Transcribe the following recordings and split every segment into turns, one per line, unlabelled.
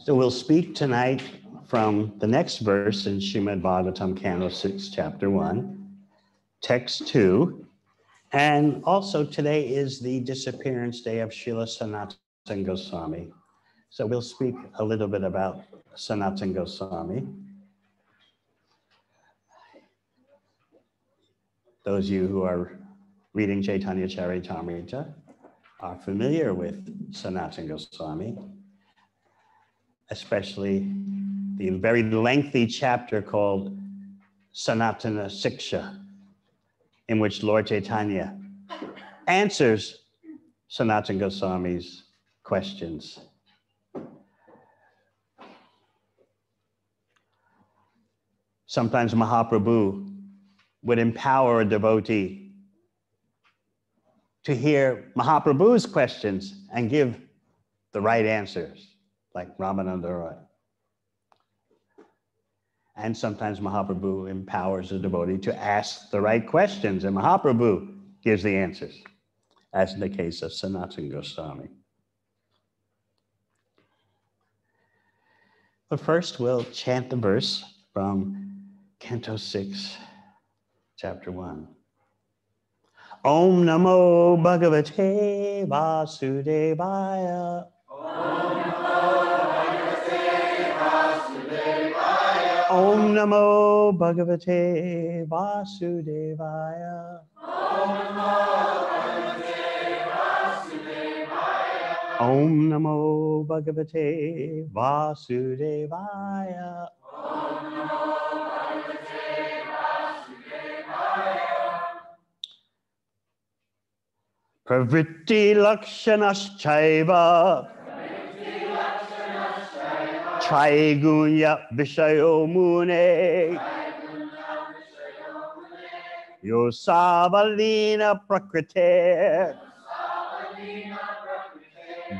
So we'll speak tonight from the next verse in Srimad Bhagavatam, Canto 6, Chapter 1, Text 2. And also today is the disappearance day of Srila Sanatana Goswami. So we'll speak a little bit about Sanatana Goswami. Those of you who are reading Chaitanya Charitamrita are familiar with Sanatana Goswami, especially the very lengthy chapter called Sanatana Siksha, in which Lord Chaitanya answers Sanatana Goswami's questions. Sometimes Mahaprabhu would empower a devotee to hear Mahaprabhu's questions and give the right answers, like Ramananda Roy. And sometimes Mahaprabhu empowers a devotee to ask the right questions, and Mahaprabhu gives the answers, as in the case of Sanatana Goswami. But first, we'll chant the verse from Canto 6, Chapter 1. Om Namo Bhagavate Vasudevaya. Om Namo Bhagavate Vasudevaya. Om Namo Bhagavate Vasudevaya. Pravritti Lakshanashchaiva Traigunya Vishayo Mune Yosavalina Prakrite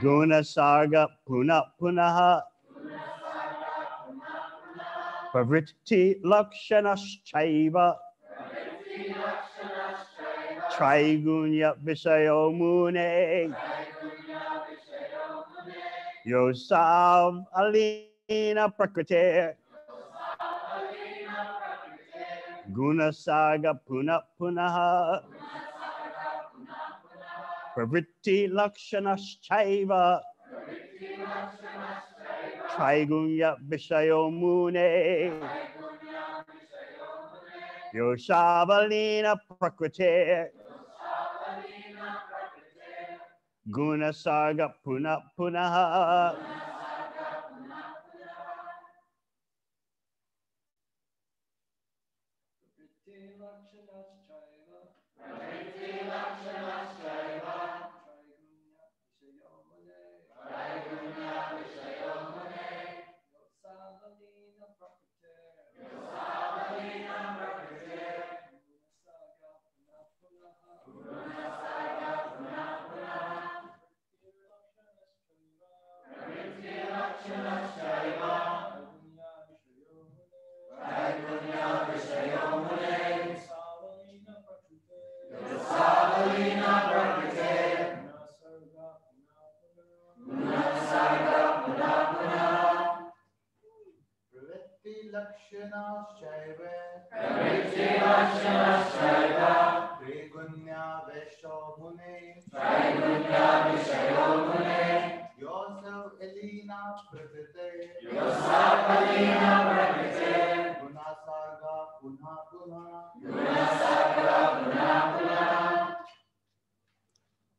Guna Sarga Puna Punaha Pravritti Lakshanashchaiva Traigunya Vishayo Mune Yosav Alina Prakrite Guna Saga Puna Punaha Pravritti Lakshanashchaiva Traigunya Vishayo Mune Yosavalina Prakrite Guna Sarga Puna Punaha.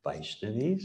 Vaishnavis.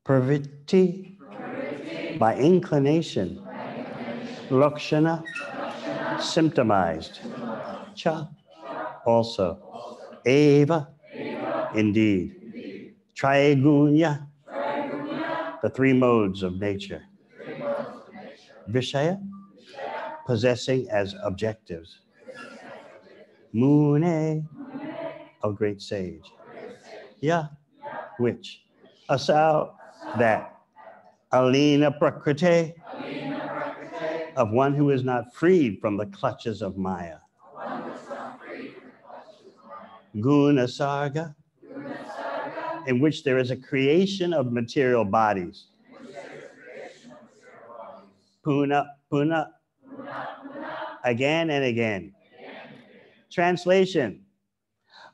Pravritti, by inclination. Lakshana, symptomized. Cha, also. Eva, indeed. Trigunya, the three modes of nature. Vishaya, possessing as objectives. Mune, a great sage. Ya, which? Asau, that. Alina Prakriti, of one who is not freed from the clutches of Maya. Guna Sarga, in which there is a creation of material bodies. Puna, puna, again and again. Translation.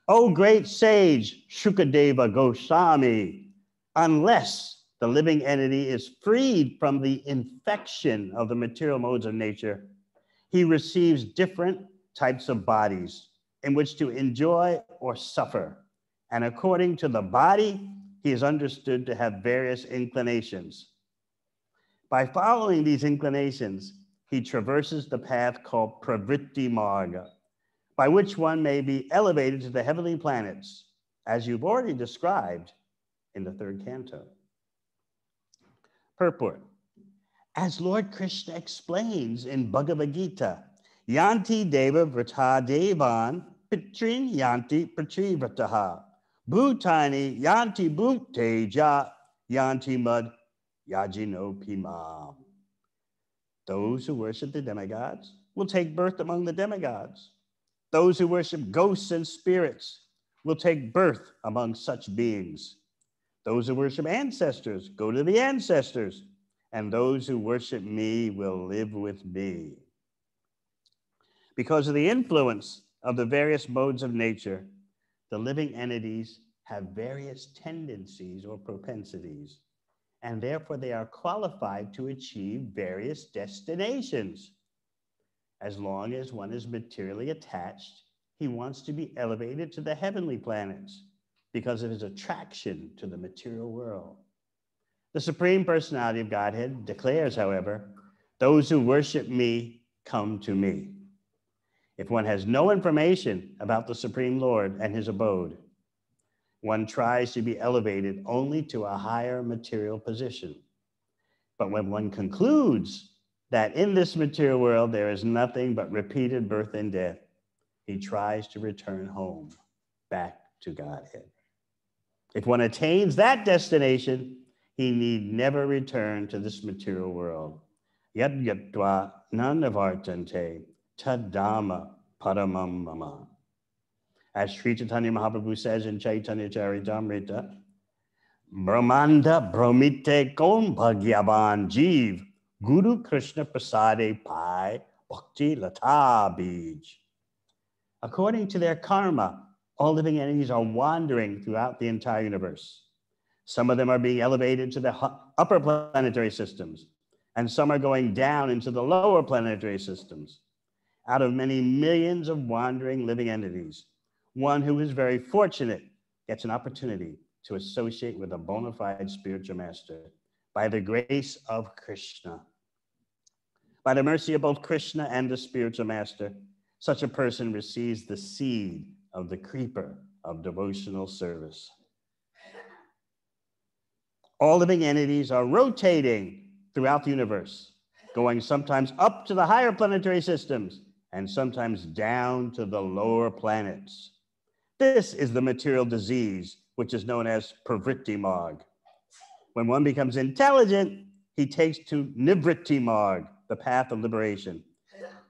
O great sage Shukadeva Goswami, unless the living entity is freed from the infection of the material modes of nature, he receives different types of bodies in which to enjoy or suffer. And according to the body, he is understood to have various inclinations. By following these inclinations, he traverses the path called Pravritti Marga, by which one may be elevated to the heavenly planets, as you've already described in the third canto. Purport. As Lord Krishna explains in Bhagavad Gita, Yanti Deva Vrata Devan Pitrin Yanti Prachivrataha Bhutani Yanti Bhuteja Yanti Mud Yajino Pima. Those who worship the demigods will take birth among the demigods. Those who worship ghosts and spirits will take birth among such beings. Those who worship ancestors go to the ancestors, and those who worship me will live with me. Because of the influence of the various modes of nature, the living entities have various tendencies or propensities, and therefore they are qualified to achieve various destinations. As long as one is materially attached, he wants to be elevated to the heavenly planets because of his attraction to the material world. The Supreme Personality of Godhead declares, however, those who worship me come to me. If one has no information about the Supreme Lord and his abode, one tries to be elevated only to a higher material position. But when one concludes that in this material world there is nothing but repeated birth and death, he tries to return home, back to Godhead. If one attains that destination, he need never return to this material world. Yad yatva nanavartante tadama paramam mama. As Sri Chaitanya Mahaprabhu says in Chaitanya Charitamrita, Brahmanda brahmite kom bhagyavan jeev Guru Krishna Prasade Pai Bhakti Lata Bij. According to their karma, all living entities are wandering throughout the entire universe. Some of them are being elevated to the upper planetary systems, and some are going down into the lower planetary systems. Out of many millions of wandering living entities, one who is very fortunate gets an opportunity to associate with a bona fide spiritual master by the grace of Krishna. By the mercy of both Krishna and the spiritual master, such a person receives the seed of the creeper of devotional service. All living entities are rotating throughout the universe, going sometimes up to the higher planetary systems and sometimes down to the lower planets. This is the material disease, which is known as Pravritti Marg. When one becomes intelligent, he takes to Nivritti Marg, the path of liberation.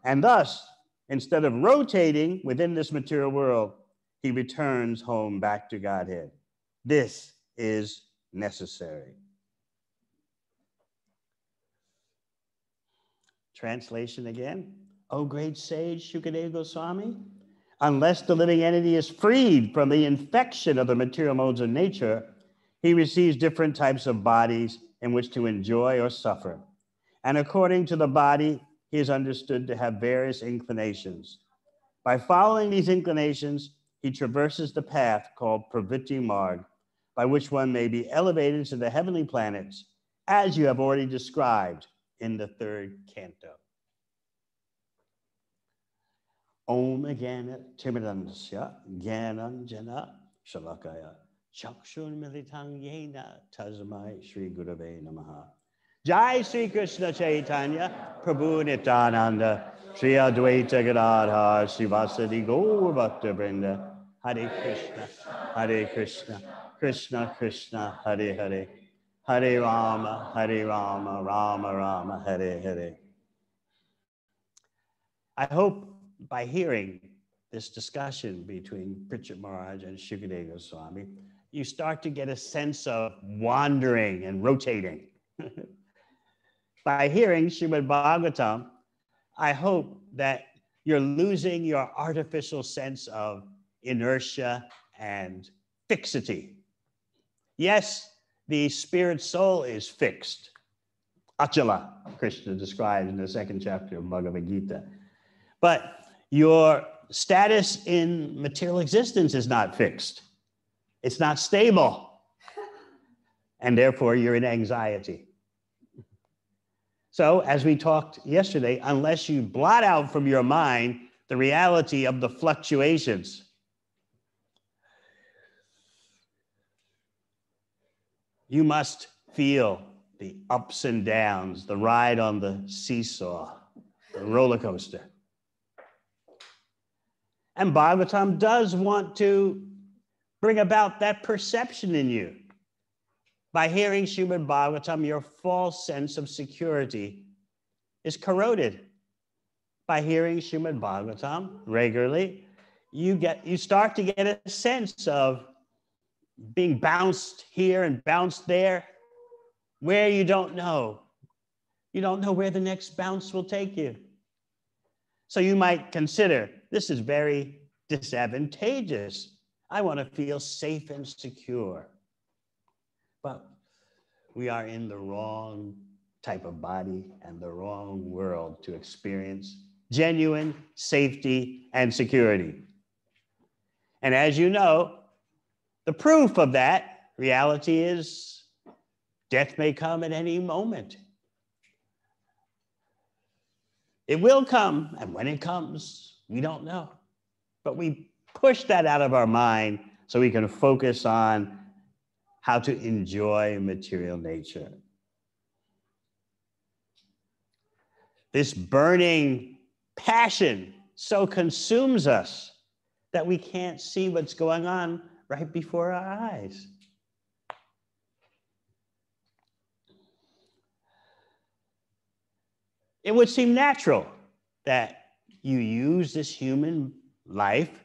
And thus, instead of rotating within this material world, he returns home back to Godhead. This is necessary. Translation again. O great sage Shukadeva Goswami, unless the living entity is freed from the infection of the material modes of nature, he receives different types of bodies in which to enjoy or suffer. And according to the body, he is understood to have various inclinations. By following these inclinations, he traverses the path called Pravritti Marg, by which one may be elevated to the heavenly planets, as you have already described in the third canto. Om Gana Timidandasya Gyananjana Shalakaya Chakshun Militang Yena Tazamai Sri Gurave Namaha. Jai Sri Krishna Chaitanya Prabhu Nityananda Sri Advaita Gadadhar Srivasadi Gaur Bhakta Vrinda. Hare Krishna, Krishna Krishna, Hare Hare, Hare Rama, Rama Rama, Hare Hare. I hope by hearing this discussion between Pritchett Maharaj and Shukadeva Goswami, you start to get a sense of wandering and rotating. By hearing Srimad Bhagavatam, I hope that you're losing your artificial sense of inertia and fixity. Yes, the spirit soul is fixed. Achala, Krishna describes in the 2nd chapter of Bhagavad Gita. But your status in material existence is not fixed. It's not stable. And therefore, you're in anxiety. So, as we talked yesterday, unless you blot out from your mind the reality of the fluctuations, you must feel the ups and downs, the ride on the seesaw, the roller coaster. And Bhagavatam does want to bring about that perception in you. By hearing Srimad Bhagavatam, your false sense of security is corroded. By hearing Srimad Bhagavatam regularly, you start to get a sense of being bounced here and bounced there, where you don't know. You don't know where the next bounce will take you. So you might consider, this is very disadvantageous. I want to feel safe and secure. But we are in the wrong type of body and the wrong world to experience genuine safety and security. And as you know, the proof of that reality is death may come at any moment. It will come, and when it comes, we don't know. But we push that out of our mind so we can focus on how to enjoy material nature. This burning passion so consumes us that we can't see what's going on right before our eyes. It would seem natural that you use this human life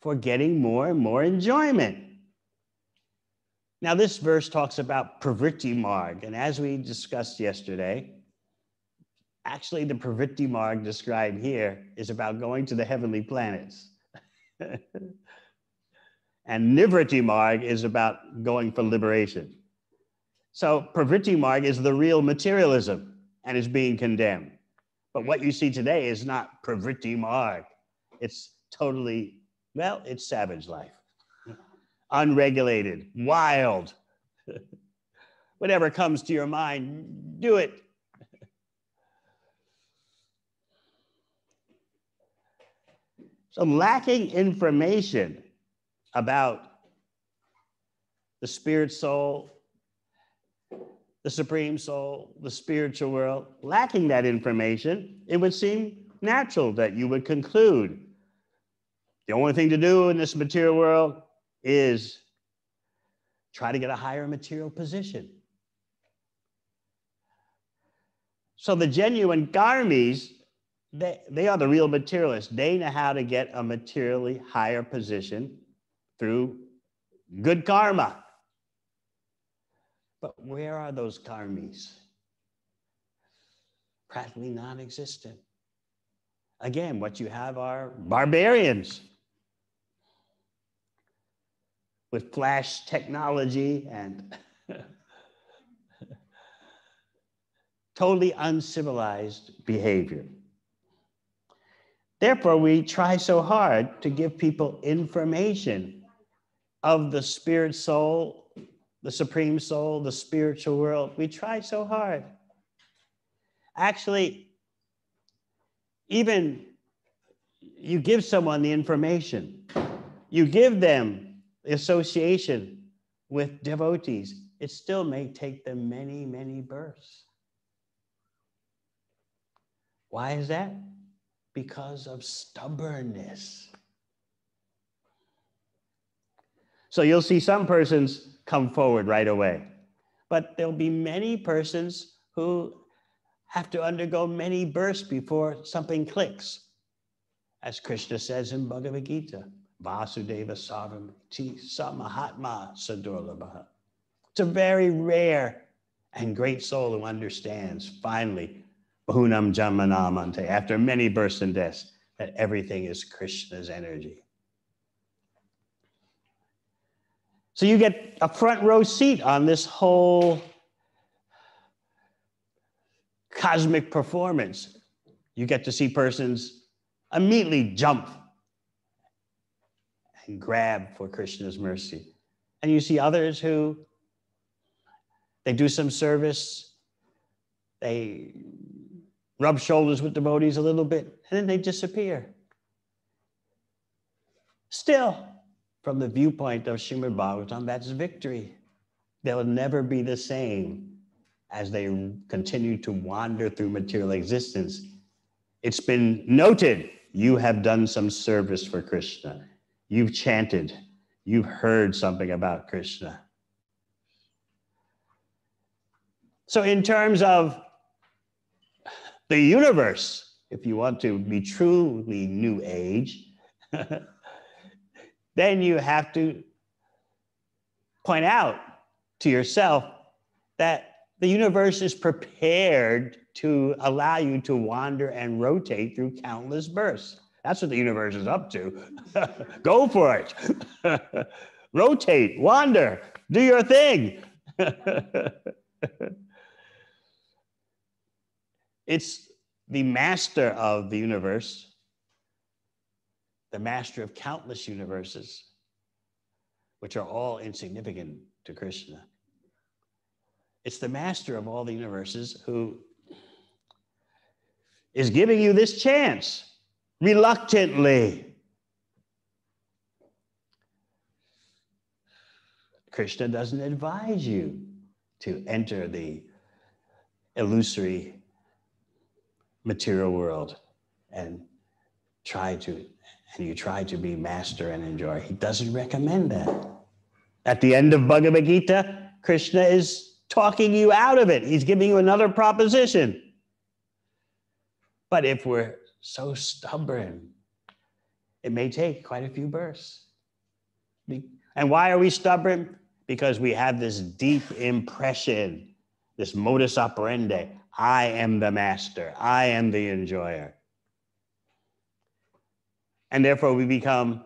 for getting more and more enjoyment. Now, this verse talks about pravritti marg, and as we discussed yesterday, actually the pravritti marg described here is about going to the heavenly planets. And nivritti marg is about going for liberation. So pravritti marg is the real materialism and is being condemned. But what you see today is not pravritti marg. It's totally, well, it's savage life. Unregulated, wild. Whatever comes to your mind, do it. So lacking information about the spirit soul, the supreme soul, the spiritual world, lacking that information, it would seem natural that you would conclude the only thing to do in this material world is try to get a higher material position. So the genuine karmis, they are the real materialists. They know how to get a materially higher position through good karma. But where are those karmis? Practically non-existent. Again, what you have are barbarians with flash technology and totally uncivilized behavior. Therefore, we try so hard to give people information of the spirit soul, the supreme soul, the spiritual world. We try so hard. Actually, even you give someone the information, you give them the association with devotees, it still may take them many, many births. Why is that? Because of stubbornness. So you'll see some persons come forward right away, but there'll be many persons who have to undergo many births before something clicks. As Krishna says in Bhagavad Gita, Vasudeva Sarvamiti Samahatma Sadurlabha. It's a very rare and great soul who understands finally, Bahunam Jamanamante, after many births and deaths, that everything is Krishna's energy. So you get a front row seat on this whole cosmic performance. You get to see persons immediately jump and grab for Krishna's mercy. And you see others who, they do some service, they rub shoulders with devotees a little bit, and then they disappear. Still, from the viewpoint of Srimad Bhagavatam, that's victory. They'll never be the same as they continue to wander through material existence. It's been noted, you have done some service for Krishna. You've chanted, you've heard something about Krishna. So in terms of the universe, if you want to be truly new age, then you have to point out to yourself that the universe is prepared to allow you to wander and rotate through countless births. That's what the universe is up to. Go for it. Rotate, wander, do your thing. It's the master of the universe, the master of countless universes, which are all insignificant to Krishna. It's the master of all the universes who is giving you this chance, reluctantly. Krishna doesn't advise you to enter the illusory material world and you try to be master and enjoy. He doesn't recommend that. At the end of Bhagavad Gita, Krishna is talking you out of it. He's giving you another proposition. But if we're so stubborn, it may take quite a few births. And why are we stubborn? Because we have this deep impression, this modus operandi. I am the master. I am the enjoyer. And therefore we become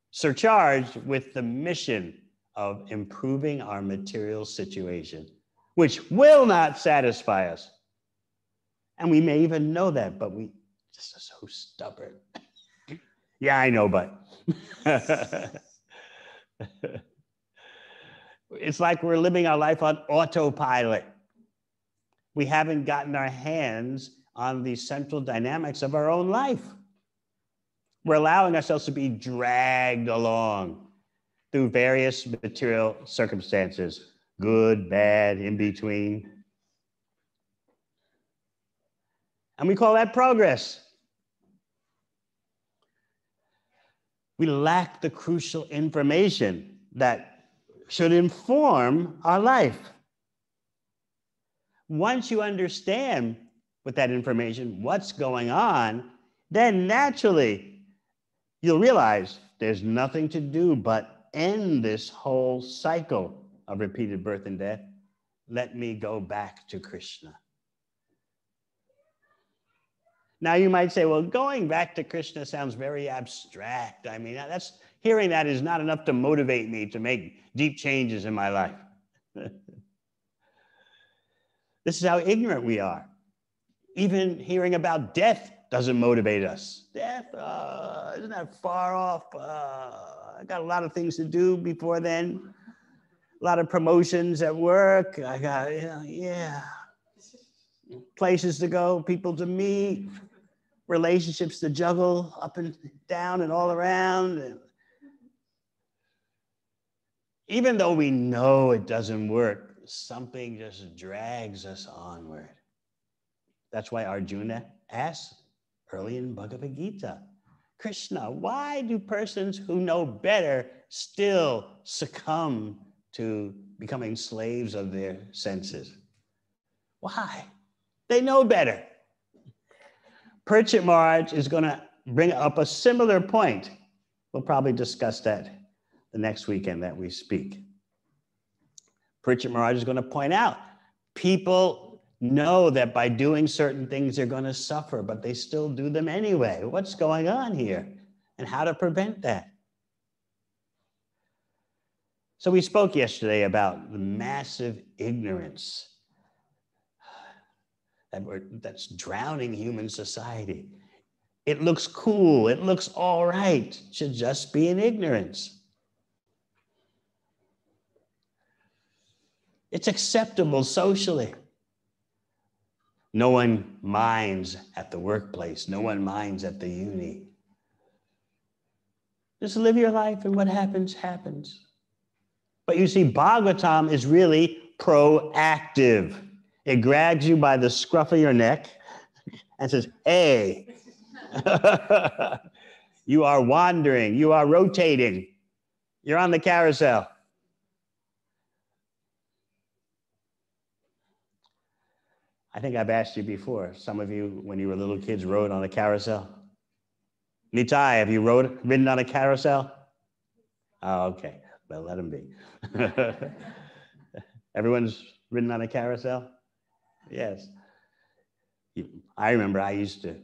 surcharged with the mission of improving our material situation, which will not satisfy us. And we may even know that, but we just are so stubborn. Yeah, I know, but. It's like we're living our life on autopilot. We haven't gotten our hands on the central dynamics of our own life. We're allowing ourselves to be dragged along through various material circumstances, good, bad, in between. And we call that progress. We lack the crucial information that should inform our life. Once you understand with that information what's going on, then naturally you'll realize there's nothing to do but end this whole cycle of repeated birth and death. Let me go back to Krishna. Now you might say, well, going back to Krishna sounds very abstract. I mean, hearing that is not enough to motivate me to make deep changes in my life. This is how ignorant we are. Even hearing about death doesn't motivate us. Death, isn't that far off? I got a lot of things to do before then. A lot of promotions at work. I got, places to go, people to meet, relationships to juggle up and down and all around. Even though we know it doesn't work, something just drags us onward. That's why Arjuna asked early in Bhagavad Gita, Krishna, why do persons who know better still succumb to becoming slaves of their senses? Why? They know better. Parikshit Maharaj is going to bring up a similar point. We'll probably discuss that the next weekend that we speak. Parikshit Maharaj is going to point out people know that by doing certain things they're going to suffer, but they still do them anyway. What's going on here? And how to prevent that? So we spoke yesterday about the massive ignorance that's drowning human society. It looks cool. It looks all right to just be in ignorance. It's acceptable socially. No one minds at the workplace. No one minds at the uni. Just live your life and what happens, happens. But you see, Bhagavatam is really proactive. It grabs you by the scruff of your neck and says, hey, you are wandering, you are rotating, you're on the carousel. I think I've asked you before, some of you, when you were little kids, rode on a carousel. Nitai, have you ridden on a carousel? Oh, okay. Well, let them be. Everyone's ridden on a carousel? Yes. I remember I used to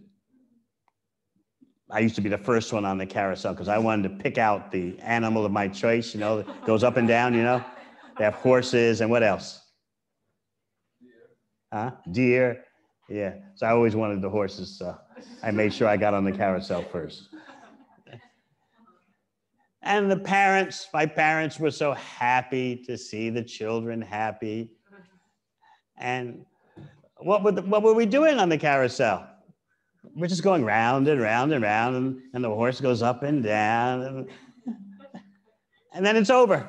be the first one on the carousel because I wanted to pick out the animal of my choice, that goes up and down, They have horses and what else? Deer. Yeah. So I always wanted the horses, so I made sure I got on the carousel first. And my parents were so happy to see the children happy. And what were we doing on the carousel? We're just going round and round and round, and the horse goes up and down, and then it's over.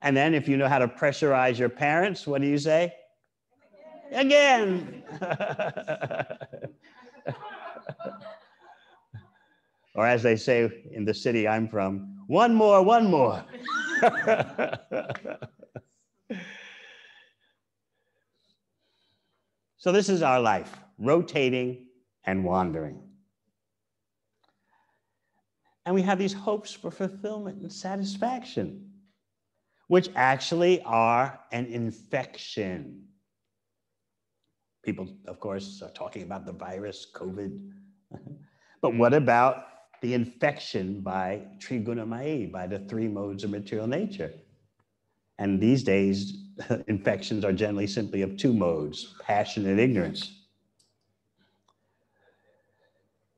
And then if you know how to pressurize your parents, what do you say? Again. Or as they say in the city I'm from, one more, one more. So this is our life, rotating and wandering. And we have these hopes for fulfillment and satisfaction, which actually are an infection. People, of course, are talking about the virus, COVID. But what about the infection by Trigunamai, by the three modes of material nature? And these days, infections are generally simply of two modes, passion and ignorance.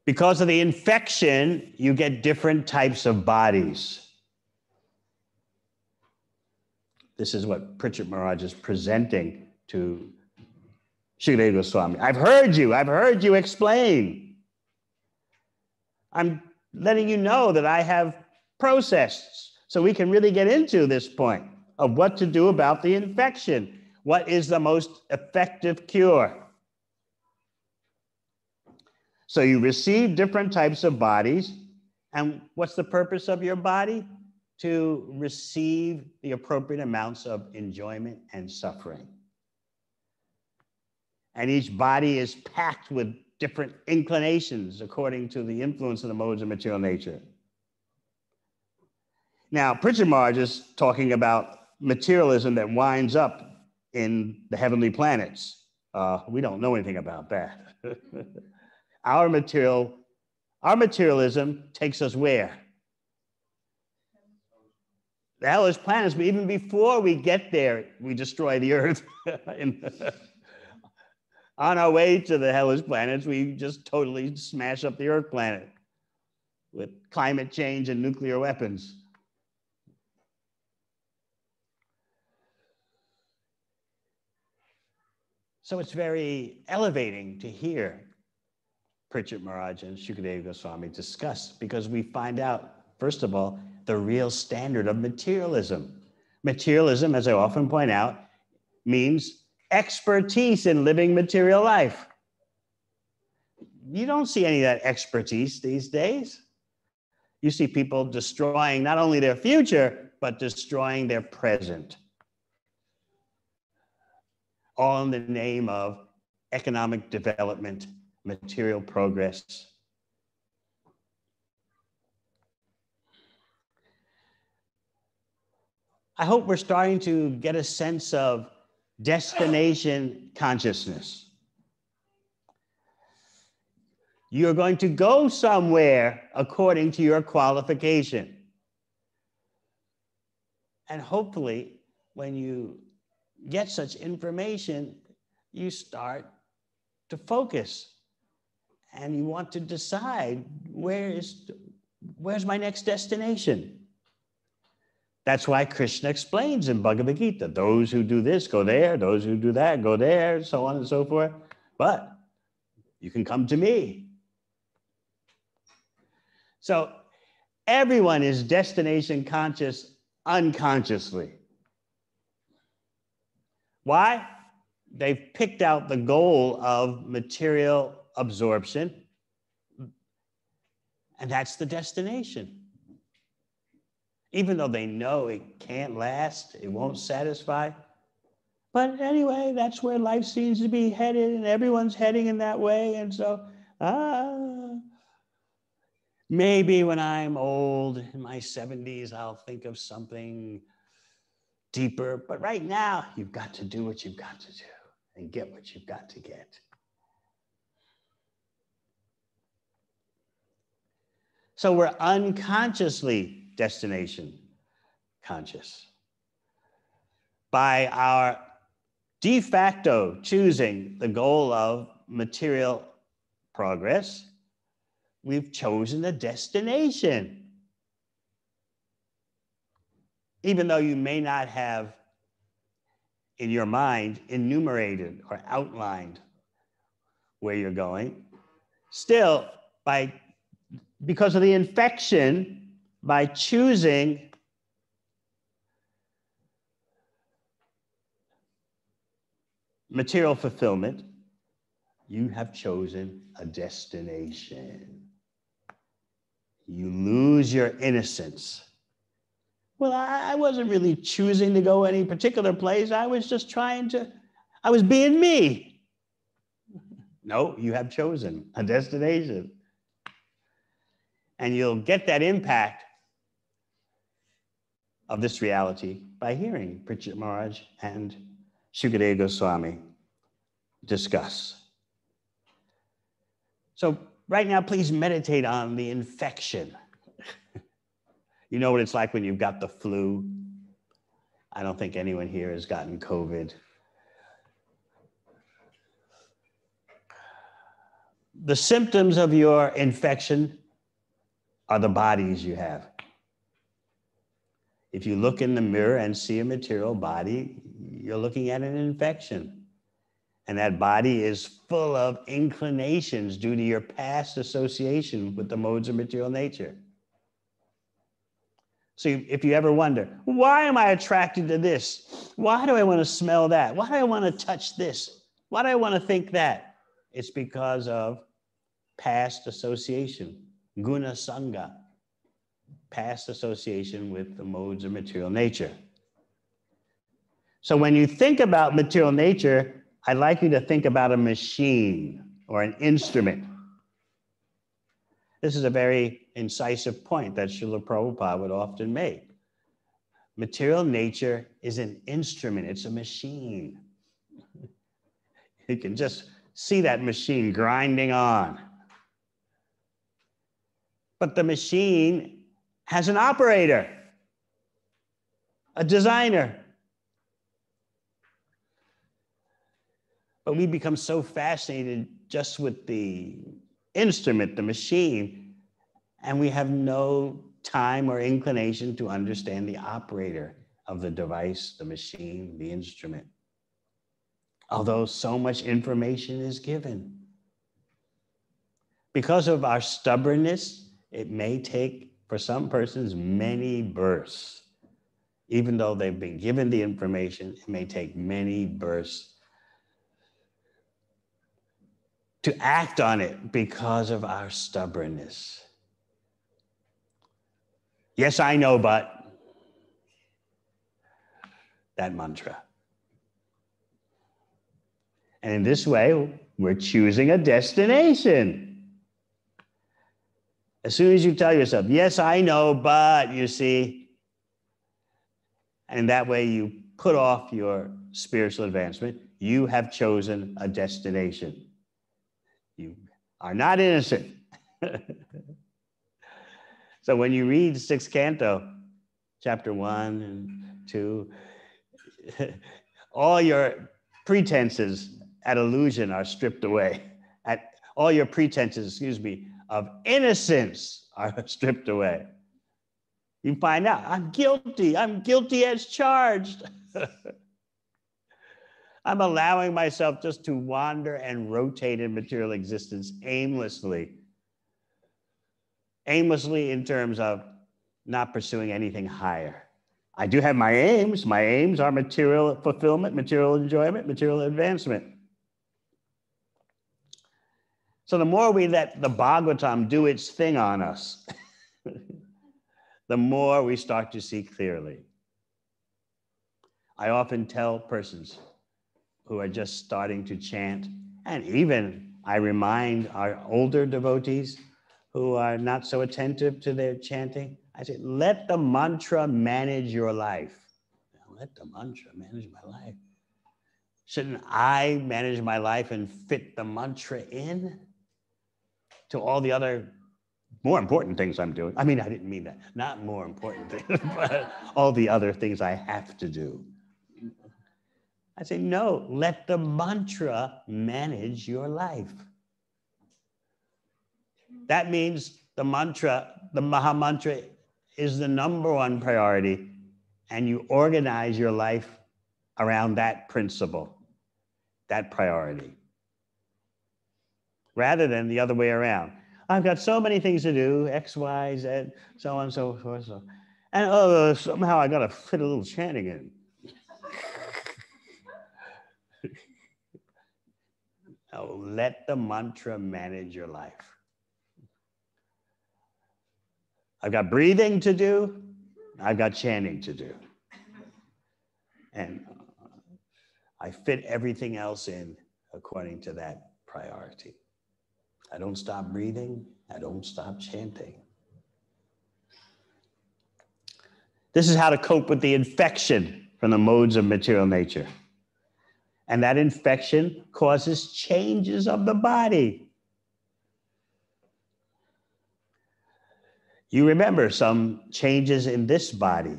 Because of the infection, you get different types of bodies. This is what Parikshit Maharaj is presenting to Shukadeva Goswami. I've heard you explain. I'm letting you know that I have processed so we can really get into this point of what to do about the infection. What is the most effective cure? So you receive different types of bodies, and what's the purpose of your body? To receive the appropriate amounts of enjoyment and suffering. And each body is packed with different inclinations according to the influence of the modes of material nature. Now, Parikshit Maharaj is talking about materialism that winds up in the heavenly planets. We don't know anything about that. Our materialism takes us where? The hellish planets, but even before we get there, we destroy the earth. On our way to the hellish planets, we just totally smash up the earth planet with climate change and nuclear weapons. So it's very elevating to hear Pritchett Maharaj and Shukadeva Goswami discuss, because we find out, first of all, the real standard of materialism. Materialism, as I often point out, means expertise in living material life. You don't see any of that expertise these days. You see people destroying not only their future, but destroying their present, all in the name of economic development, material progress. I hope we're starting to get a sense of destination consciousness. You're going to go somewhere according to your qualification. And hopefully, when you get such information, you start to focus and you want to decide where's my next destination. That's why Krishna explains in Bhagavad Gita, those who do this go there, those who do that go there, so on and so forth. But you can come to me. So everyone is destination conscious unconsciously. Why? They've picked out the goal of material absorption, and that's the destination. Even though they know it can't last, it won't satisfy. But anyway, that's where life seems to be headed, and everyone's heading in that way. And so, maybe when I'm old, in my 70s, I'll think of something deeper. But right now, you've got to do what you've got to do and get what you've got to get. So we're unconsciously destination conscious. By our de facto choosing the goal of material progress, we've chosen a destination. Even though you may not have in your mind enumerated or outlined where you're going, still, because of the infection, by choosing material fulfillment, you have chosen a destination. You lose your innocence. Well, I wasn't really choosing to go any particular place. I was just I was being me. No, you have chosen a destination. And you'll get that impact of this reality by hearing Pritchett Maharaj and Shukadeva Goswami discuss. So right now, please meditate on the infection. You know what it's like when you've got the flu? I don't think anyone here has gotten COVID. The symptoms of your infection are the bodies you have. If you look in the mirror and see a material body, you're looking at an infection. And that body is full of inclinations due to your past association with the modes of material nature. So if you ever wonder, why am I attracted to this? Why do I want to smell that? Why do I want to touch this? Why do I want to think that? It's because of past association, guna sangha, past association with the modes of material nature. So when you think about material nature, I'd like you to think about a machine or an instrument. This is a very incisive point that Srila Prabhupada would often make. Material nature is an instrument, it's a machine. You can just see that machine grinding on. But the machine has an operator, a designer. But we become so fascinated just with the instrument, the machine, and we have no time or inclination to understand the operator of the device, the machine, the instrument. Although so much information is given. Because of our stubbornness, it may take, for some persons, many births. Even though they've been given the information, it may take many births to act on it because of our stubbornness. Yes, I know, but that mantra. And in this way, we're choosing a destination. As soon as you tell yourself, yes, I know, but you see, and that way you put off your spiritual advancement, you have chosen a destination. You are not innocent. So when you read 6th canto, chapter 1 and 2, all your pretenses at illusion are stripped away. All your pretenses, of innocence are stripped away. You find out, I'm guilty as charged. I'm allowing myself just to wander and rotate in material existence aimlessly. Aimlessly in terms of not pursuing anything higher. I do have my aims. My aims are material fulfillment, material enjoyment, material advancement. So the more we let the Bhagavatam do its thing on us, the more we start to see clearly. I often tell persons who are just starting to chant, and even I remind our older devotees who are not so attentive to their chanting, I say, let the mantra manage your life. Let the mantra manage my life. Shouldn't I manage my life and fit the mantra in to all the other more important things I'm doing? I mean, I didn't mean that. Not more important things, but all the other things I have to do. I say, no, let the mantra manage your life. That means the mantra, the Maha Mantra, is the #1 priority, and you organize your life around that principle, that priority, rather than the other way around. I've got so many things to do, X, Y, Z, so on and so forth. And somehow I got to fit a little chanting in. No, let the mantra manage your life. I've got breathing to do. I've got chanting to do. And I fit everything else in according to that priority. I don't stop breathing. I don't stop chanting. This is how to cope with the infection from the modes of material nature. And that infection causes changes of the body. You remember some changes in this body,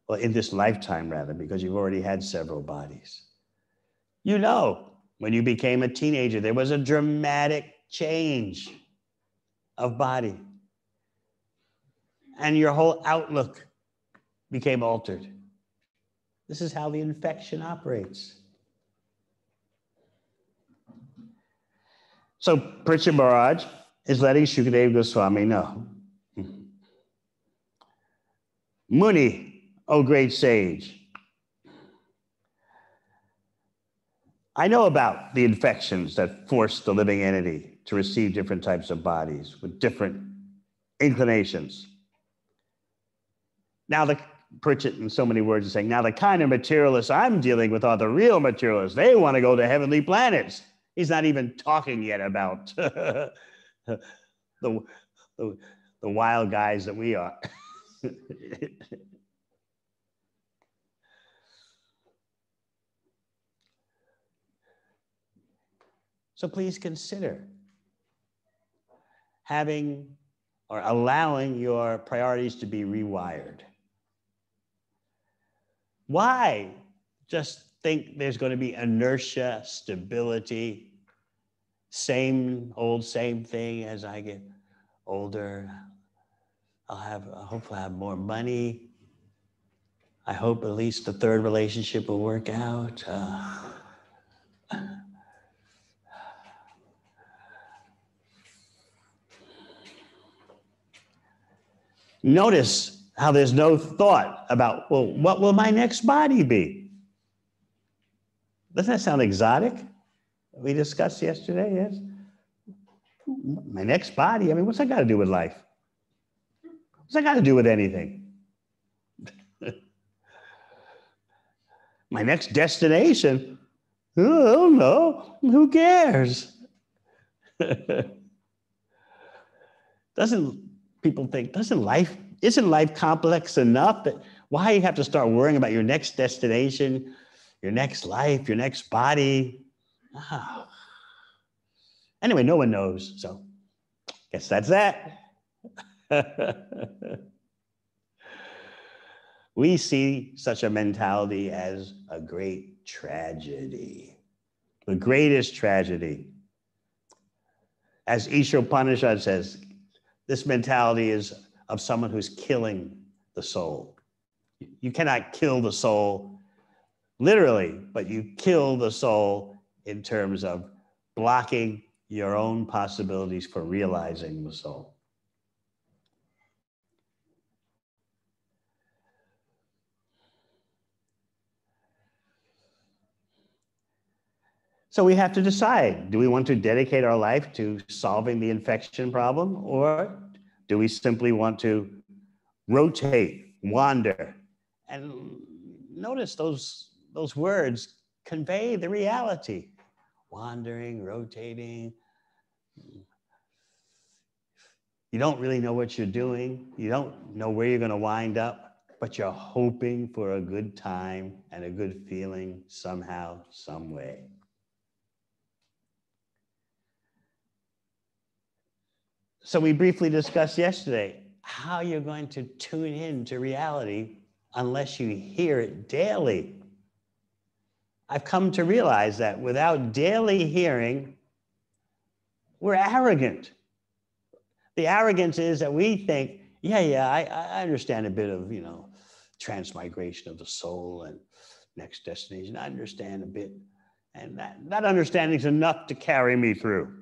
well, in this lifetime rather, because you've already had several bodies. You know, when you became a teenager, there was a dramatic change of body. And your whole outlook became altered. This is how the infection operates. So Parikshit Maharaj is letting Shukadeva Goswami know. Muni, O great sage, I know about the infections that force the living entity to receive different types of bodies with different inclinations. Now, Parikshit, in so many words, is saying, now the kind of materialists I'm dealing with are the real materialists. They want to go to heavenly planets. He's not even talking yet about the wild guys that we are. So please consider having or allowing your priorities to be rewired. Why just think there's going to be inertia, stability, same thing as I get older? Hopefully I'll have more money. I hope at least the third relationship will work out. Notice how there's no thought about, well, what will my next body be? Doesn't that sound exotic? We discussed yesterday, yes? My next body, I mean, what's that got to do with life? What's that got to do with anything? My next destination, oh, I don't know. Who cares? Isn't life complex enough that why you have to start worrying about your next destination, your next life, your next body? Oh. Anyway, no one knows, so guess that's that. We see such a mentality as a great tragedy, the greatest tragedy. As Isha Upanishad says, this mentality is of someone who's killing the soul. You cannot kill the soul literally, but you kill the soul in terms of blocking your own possibilities for realizing the soul. So we have to decide, do we want to dedicate our life to solving the infection problem, or do we simply want to rotate, wander? And notice those words convey the reality. Wandering, rotating. You don't really know what you're doing. You don't know where you're going to wind up, but you're hoping for a good time and a good feeling somehow, some way. So we briefly discussed yesterday how you're going to tune in to reality unless you hear it daily. I've come to realize that without daily hearing, we're arrogant. The arrogance is that we think, I understand a bit of, transmigration of the soul and next destination. I understand a bit. And that understanding is enough to carry me through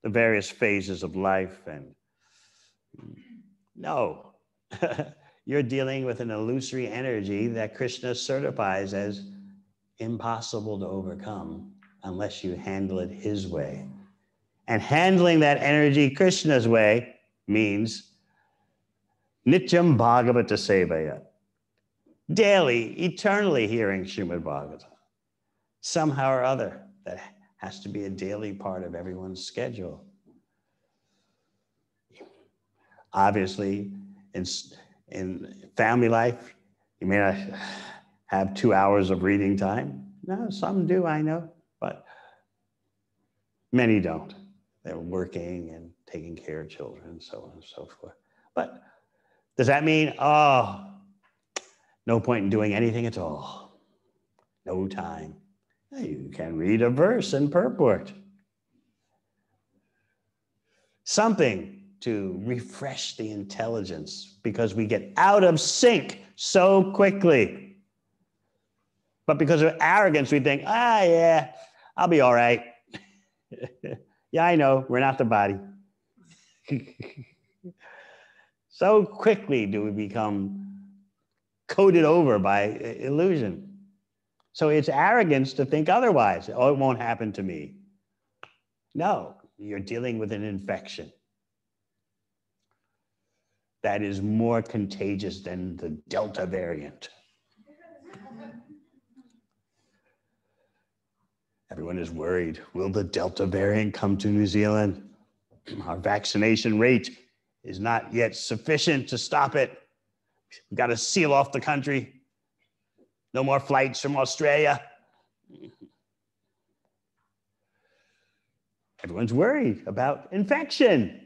the various phases of life. And no, you're dealing with an illusory energy that Krishna certifies as impossible to overcome unless you handle it his way. And handling that energy Krishna's way means Nityam Bhagavata Sevaya, daily, eternally hearing Srimad Bhagavatam. Somehow or other, that has to be a daily part of everyone's schedule. Obviously, in family life, you may not have 2 hours of reading time. No, some do, I know, but many don't. They're working and taking care of children and so on and so forth. But does that mean, no point in doing anything at all? No time. You can read a verse and purport. Something to refresh the intelligence, because we get out of sync so quickly. But because of arrogance, we think, I'll be all right. Yeah, I know, we're not the body. So quickly do we become coated over by illusion. So it's arrogance to think otherwise. It won't happen to me. No, you're dealing with an infection that is more contagious than the Delta variant. Everyone is worried. Will the Delta variant come to New Zealand? Our vaccination rate is not yet sufficient to stop it. We've got to seal off the country. No more flights from Australia. Everyone's worried about infection.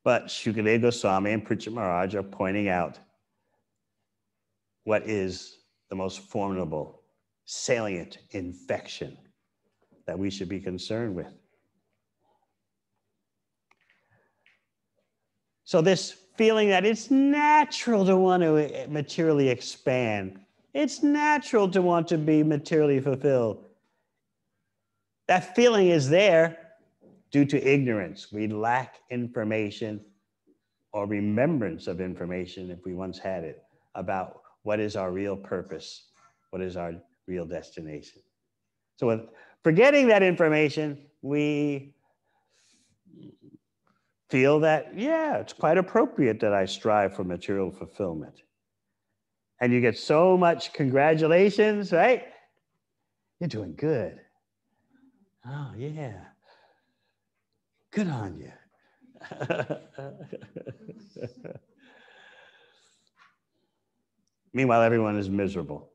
But Shukadeva Goswami and Pritchett Maharaj are pointing out what is the most formidable, salient infection that we should be concerned with. So this feeling that it's natural to want to materially expand, it's natural to want to be materially fulfilled. That feeling is there due to ignorance. We lack information or remembrance of information, if we once had it, about what is our real purpose, what is our real destination. So with forgetting that information, we feel that, yeah, it's quite appropriate that I strive for material fulfillment. And you get so much congratulations, right? You're doing good. Oh, yeah. Good on you. Meanwhile, everyone is miserable.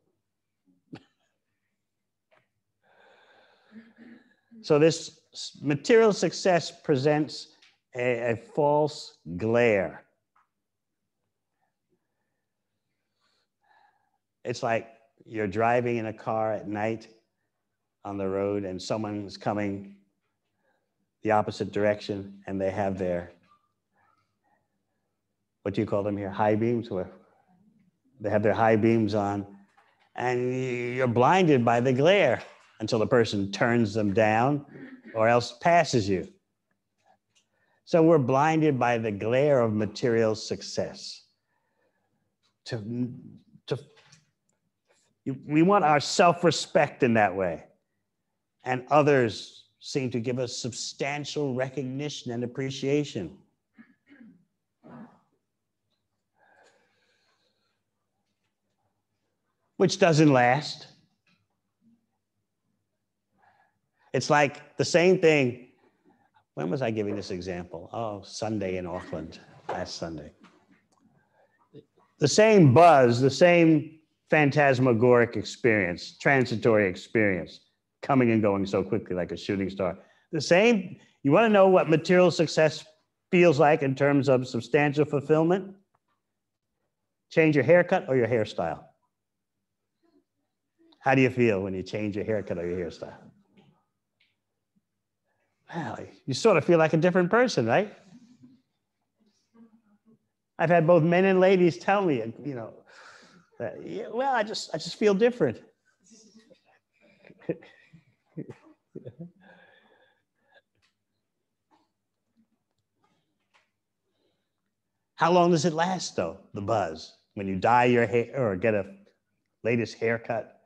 So this material success presents a false glare. It's like you're driving in a car at night on the road and someone's coming the opposite direction and they have their, what do you call them here, high beams? They have their high beams on and you're blinded by the glare until the person turns them down or else passes you. So we're blinded by the glare of material success. We want our self-respect in that way. And others seem to give us substantial recognition and appreciation. Which doesn't last. It's like the same thing. When was I giving this example? Oh, Sunday in Auckland, last Sunday. The same buzz, the same phantasmagoric experience, transitory experience, coming and going so quickly like a shooting star. The same, you want to know what material success feels like in terms of substantial fulfillment? Change your haircut or your hairstyle. How do you feel when you change your haircut or your hairstyle? Well, you sort of feel like a different person, right? I've had both men and ladies tell me, you know, that, yeah, well, I just feel different. How long does it last, though, the buzz? When you dye your hair or get a latest haircut?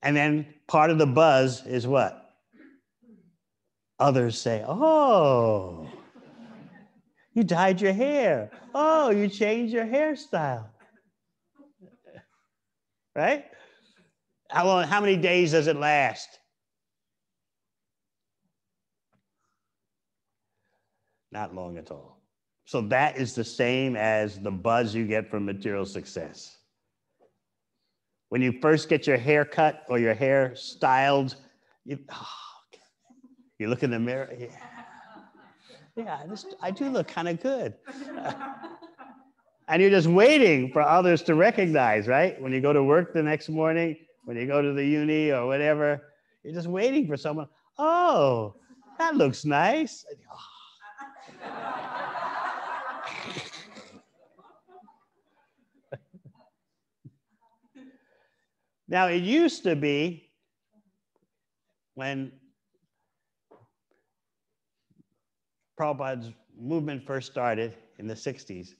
And then part of the buzz is what? Others say, oh, you dyed your hair. Oh, you changed your hairstyle. Right? How many days does it last? Not long at all. So that is the same as the buzz you get from material success. When you first get your hair cut or your hair styled, you look in the mirror. Yeah, I do look kind of good. And you're just waiting for others to recognize, right? When you go to work the next morning, when you go to the uni or whatever, you're just waiting for someone. Oh, that looks nice. Now, it used to be when Prabhupada's movement first started in the 60s,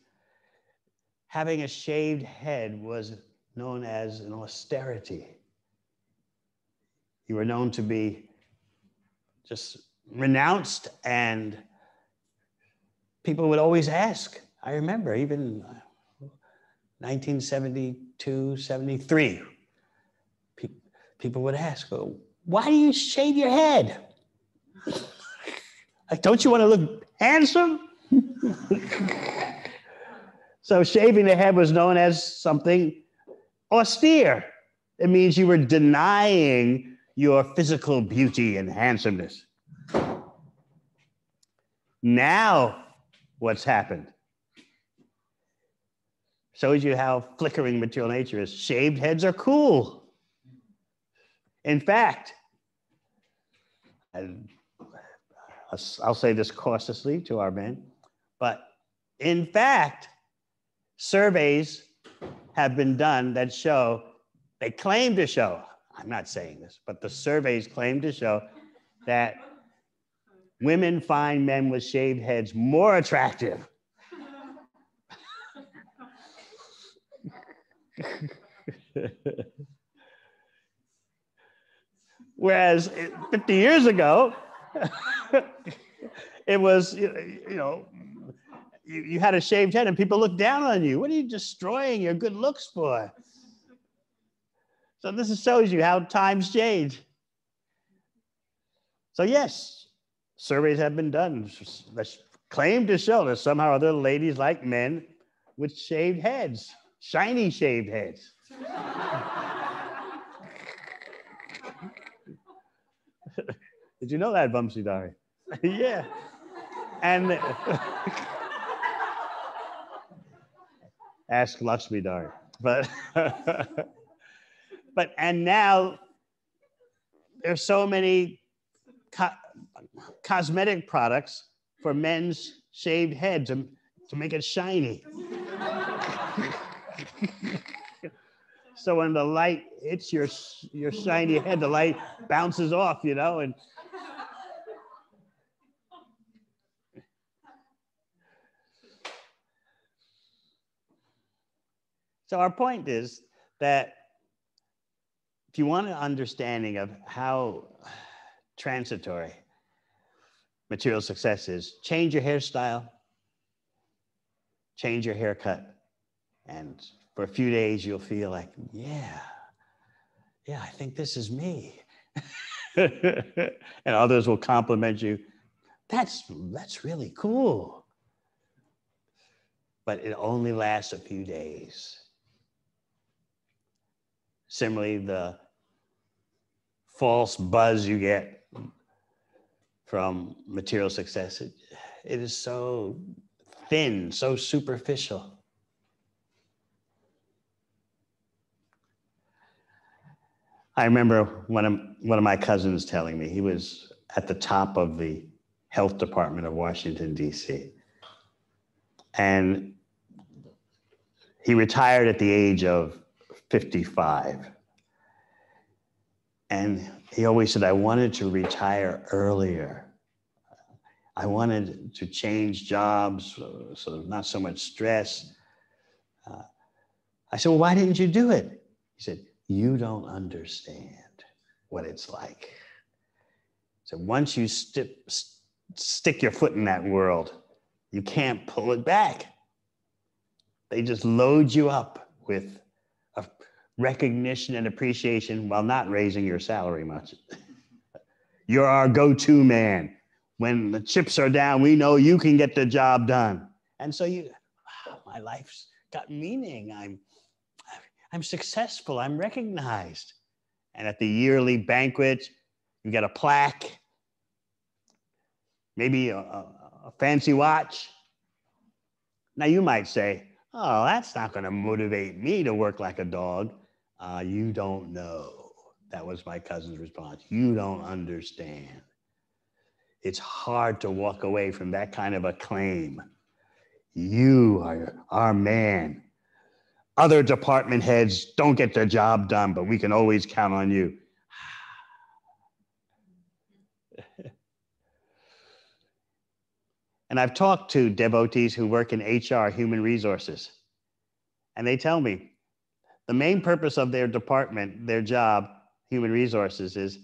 having a shaved head was known as an austerity. You were known to be just renounced, and people would always ask. I remember even 1972, 73, people would ask, oh, why do you shave your head? Like, don't you want to look handsome? So shaving the head was known as something austere. It means you were denying your physical beauty and handsomeness. Now, what's happened? Shows you how flickering material nature is. Shaved heads are cool. In fact, I'll say this cautiously to our men, but in fact, surveys have been done that show, they claim to show, I'm not saying this, but the surveys claim to show that Women find men with shaved heads more attractive. Whereas 50 years ago, it was, you had a shaved head and people looked down on you. What are you destroying your good looks for? So this shows you how times change. So yes, surveys have been done that claim to show that somehow or other ladies like men with shaved heads, shiny shaved heads. Did you know that, Vamsidhari? Yeah. And ask Lakshmidhari. And now there's so many cosmetic products for men's shaved heads to make it shiny. So when the light hits your shiny head, the light bounces off, and so our point is that if you want an understanding of how transitory material success is, change your hairstyle, change your haircut, and for a few days you'll feel like, yeah, I think this is me. And others will compliment you. That's really cool. But it only lasts a few days. Similarly, the false buzz you get from material success, it is so thin, so superficial. I remember one of my cousins telling me, he was at the top of the health department of Washington, D.C. And he retired at the age of 55. And he always said, I wanted to retire earlier. I wanted to change jobs, so not so much stress. I said, well, why didn't you do it? He said, you don't understand what it's like. So once you stick your foot in that world, you can't pull it back. They just load you up with a recognition and appreciation while not raising your salary much. You're our go-to man. When the chips are down, we know you can get the job done. And so my life's got meaning. I'm successful, I'm recognized. And at the yearly banquet, you get a plaque, maybe a fancy watch. Now you might say, oh, that's not gonna motivate me to work like a dog. You don't know. That was my cousin's response. You don't understand. It's hard to walk away from that kind of acclaim. You are our man. Other department heads don't get their job done, but we can always count on you. And I've talked to devotees who work in HR, human resources, and they tell me the main purpose of their department, their job, human resources, is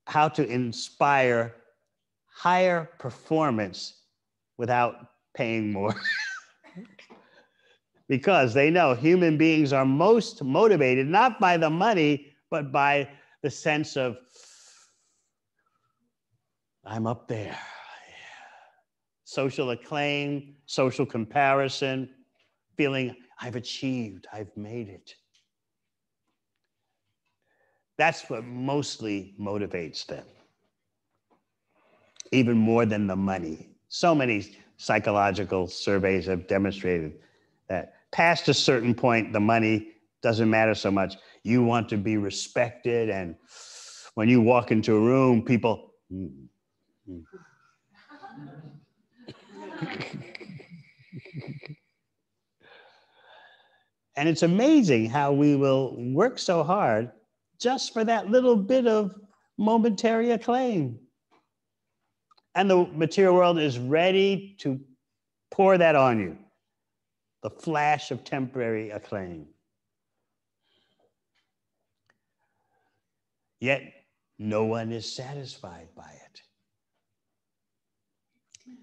how to inspire higher performance without paying more. Because they know human beings are most motivated not by the money, but by the sense of, I'm up there. Social acclaim, social comparison, feeling I've achieved, I've made it. That's what mostly motivates them, even more than the money. So many psychological surveys have demonstrated that past a certain point, the money doesn't matter so much. You want to be respected, and when you walk into a room, people, And it's amazing how we will work so hard just for that little bit of momentary acclaim. And the material world is ready to pour that on you. The flash of temporary acclaim. Yet no one is satisfied by it.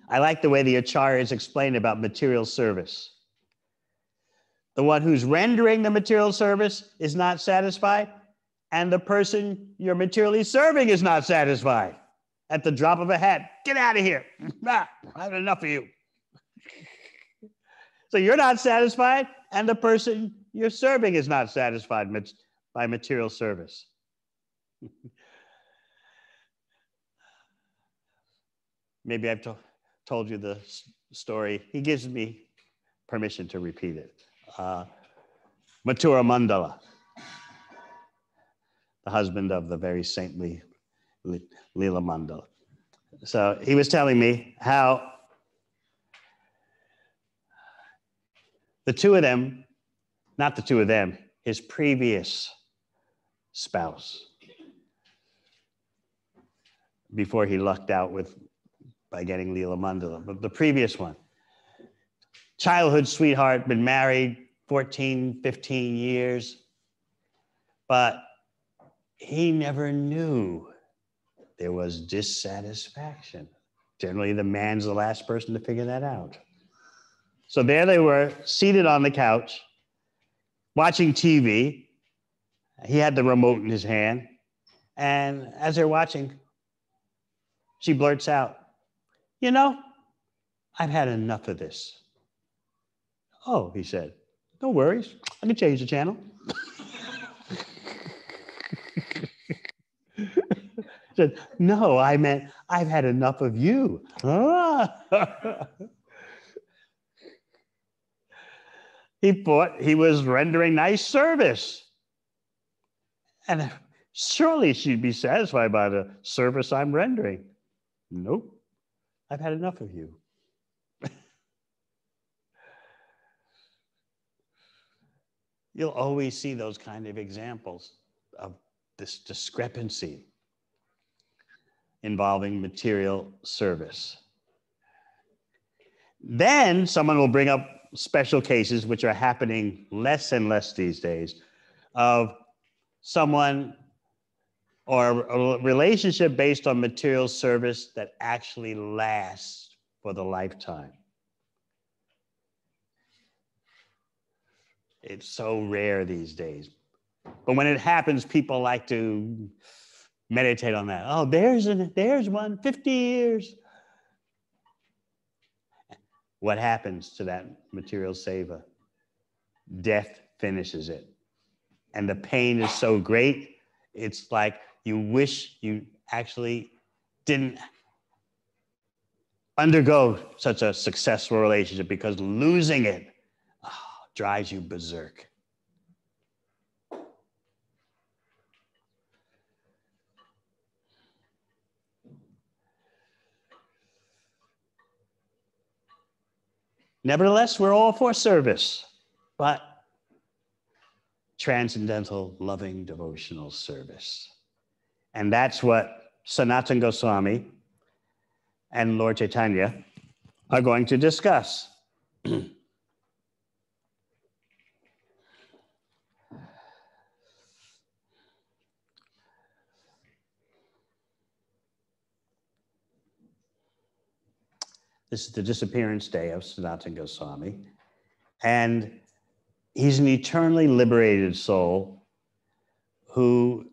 I like the way the acharyas explain about material service. The one who's rendering the material service is not satisfied, and the person you're materially serving is not satisfied. At the drop of a hat, get out of here. I have enough of you. So you're not satisfied, and the person you're serving is not satisfied by material service. Maybe I've told you the story. He gives me permission to repeat it. Mathura Mandala, the husband of the very saintly Leela Mandala. So he was telling me how the two of them, not the two of them, his previous spouse, before he lucked out by getting Leela Mandala, but the previous one, childhood sweetheart, been married 14, 15 years, but he never knew there was dissatisfaction. Generally, the man's the last person to figure that out. So there they were, seated on the couch, watching TV. He had the remote in his hand. And as they're watching, she blurts out, "You know, I've had enough of this." "Oh," he said, "no worries. I can change the channel." Said, "No, I meant I've had enough of you." He thought he was rendering nice service. And surely she'd be satisfied by the service I'm rendering. Nope, I've had enough of you. You'll always see those kind of examples of this discrepancy involving material service. Then someone will bring up special cases, which are happening less and less these days, of someone or a relationship based on material service that actually lasts for the lifetime. It's so rare these days. But when it happens, people like to meditate on that. Oh, there's one, 50 years. What happens to that material seva? Death finishes it. And the pain is so great, it's like you wish you actually didn't undergo such a successful relationship, because losing it drives you berserk. Nevertheless, we're all for service, but transcendental, loving, devotional service. And that's what Sanatana Goswami and Lord Chaitanya are going to discuss. This is the disappearance day of Sanatana Goswami. And he's an eternally liberated soul who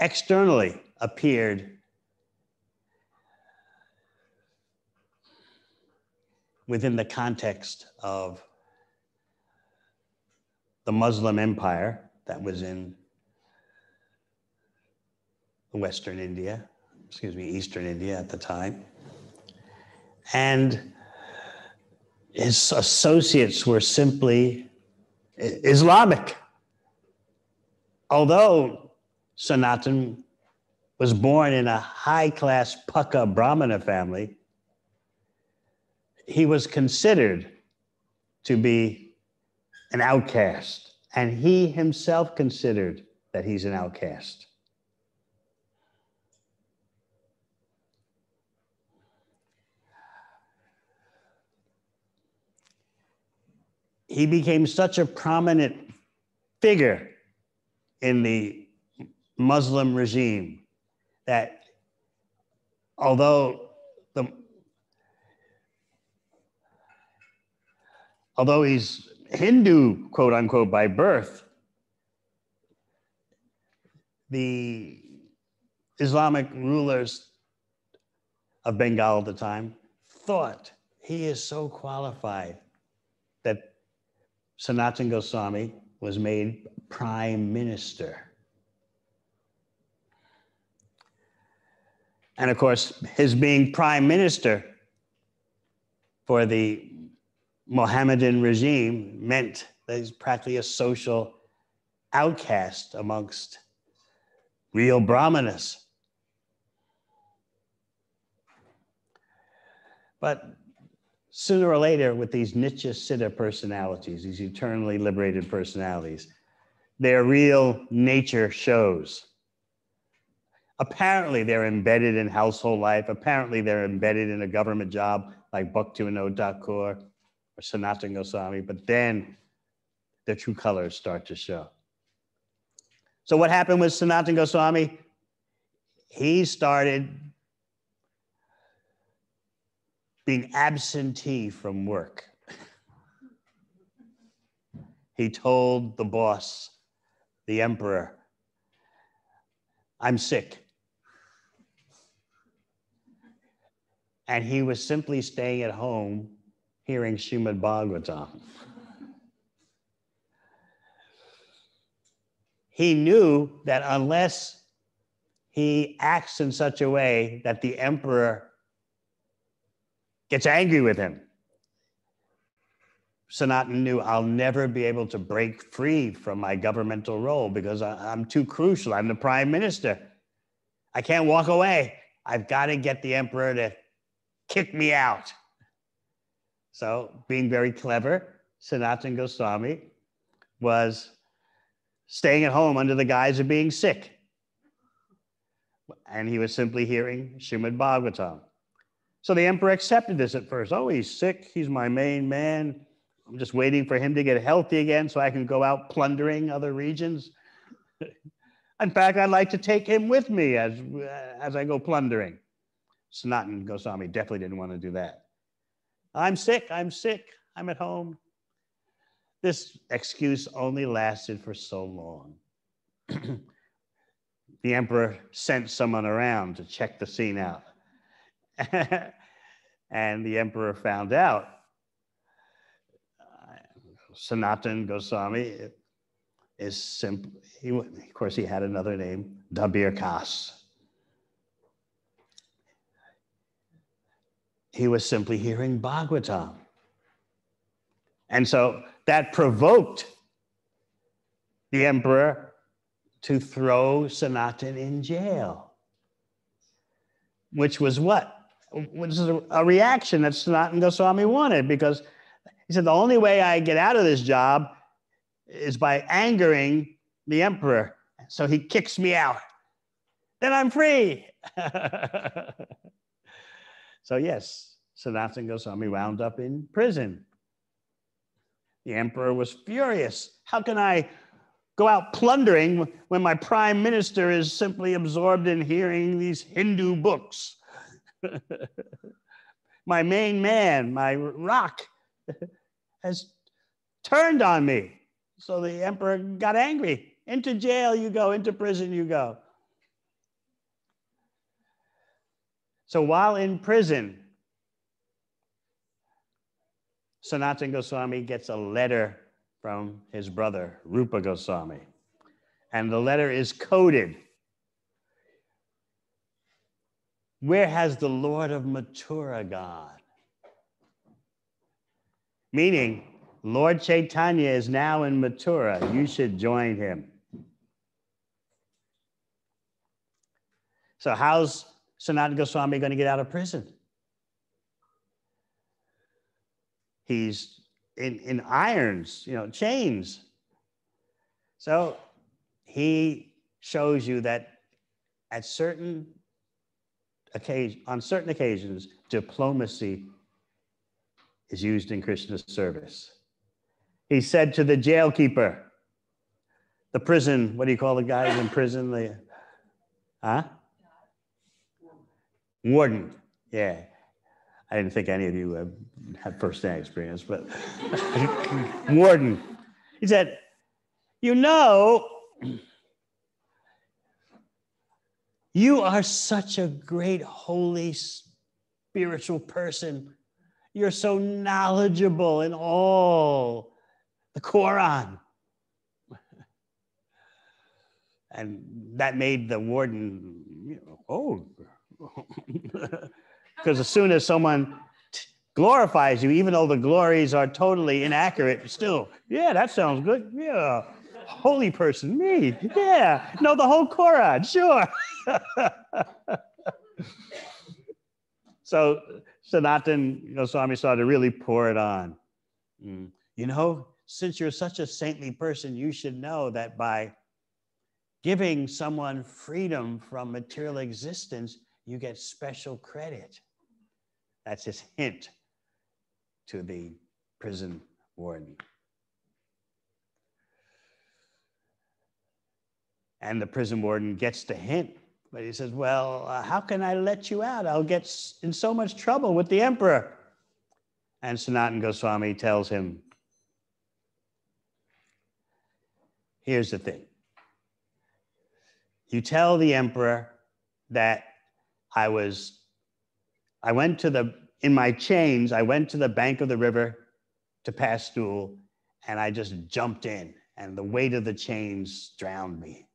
externally appeared within the context of the Muslim empire that was in Eastern India at the time. And his associates were simply Islamic. Although Sanatan was born in a high-class Pukka Brahmana family, he was considered to be an outcast, and he himself considered that he's an outcast. he became such a prominent figure in the Muslim regime that although he's Hindu, quote unquote, by birth, the Islamic rulers of Bengal at the time thought he is so qualified that Sanatana Goswami was made prime minister. And of course, his being prime minister for the Mohammedan regime meant that he's practically a social outcast amongst real brahmanas. But sooner or later, with these Nitya Siddha personalities, these eternally liberated personalities, their real nature shows. Apparently, they're embedded in household life. Apparently, they're embedded in a government job like Bhakti Thakur or Sanatana Goswami, but then their true colors start to show. So what happened with Sanatana Goswami? He started being absentee from work. He told the boss, the emperor, "I'm sick." And he was simply staying at home hearing Srimad Bhagavatam. He knew that unless he acts in such a way that the emperor gets angry with him, Sanatana knew, I'll never be able to break free from my governmental role because I'm too crucial. I'm the prime minister. I can't walk away. I've got to get the emperor to kick me out. So, being very clever, Sanatana Goswami was staying at home under the guise of being sick. And he was simply hearing Srimad Bhagavatam. So the emperor accepted this at first. Oh, he's sick. He's my main man. I'm just waiting for him to get healthy again so I can go out plundering other regions. In fact, I'd like to take him with me as I go plundering. Sanatana Goswami definitely didn't want to do that. I'm sick, I'm at home. This excuse only lasted for so long. The emperor sent someone around to check the scene out. And the emperor found out Sanatana Goswami is simply, of course, he had another name, Dabir Kas. He was simply hearing Bhagavatam. And so that provoked the emperor to throw Sanatana in jail, which was what? Which is a reaction that Sanatana Goswami wanted, because he said, the only way I get out of this job is by angering the emperor. So he kicks me out. Then I'm free. So yes, Sanatana Goswami wound up in prison. The emperor was furious. How can I go out plundering when my prime minister is simply absorbed in hearing these Hindu books? My main man, my rock, has turned on me. So the emperor got angry. Into jail you go, into prison you go. So while in prison, Sanatana Goswami gets a letter from his brother, Rupa Goswami. And the letter is coded. Where has the Lord of Mathura gone? Meaning, Lord Chaitanya is now in Mathura. You should join him. So how's Sanatana Goswami going to get out of prison? He's in irons, chains. So he shows you that on certain occasions, diplomacy is used in Krishna's service. He said to the jailkeeper, the prison, what do you call the guys in prison? The, warden. Yeah. I didn't think any of you had first-hand experience, but warden. He said, you know, you are such a great, holy, spiritual person. You're so knowledgeable in all the Quran. And that made the warden, because as soon as someone glorifies you, even though the glories are totally inaccurate, still, yeah, that sounds good. Yeah, holy person, me. Yeah, no, the whole Quran, sure. So Sanatan Goswami started to really pour it on. You know, since you're such a saintly person, you should know that by giving someone freedom from material existence, you get special credit. That's his hint to the prison warden. And the prison warden gets the hint, but he says, well, how can I let you out? I'll get in so much trouble with the emperor. And Sanatan Goswami tells him, here's the thing. You tell the emperor that in my chains, I went to the bank of the river to pass through, and I just jumped in, and the weight of the chains drowned me.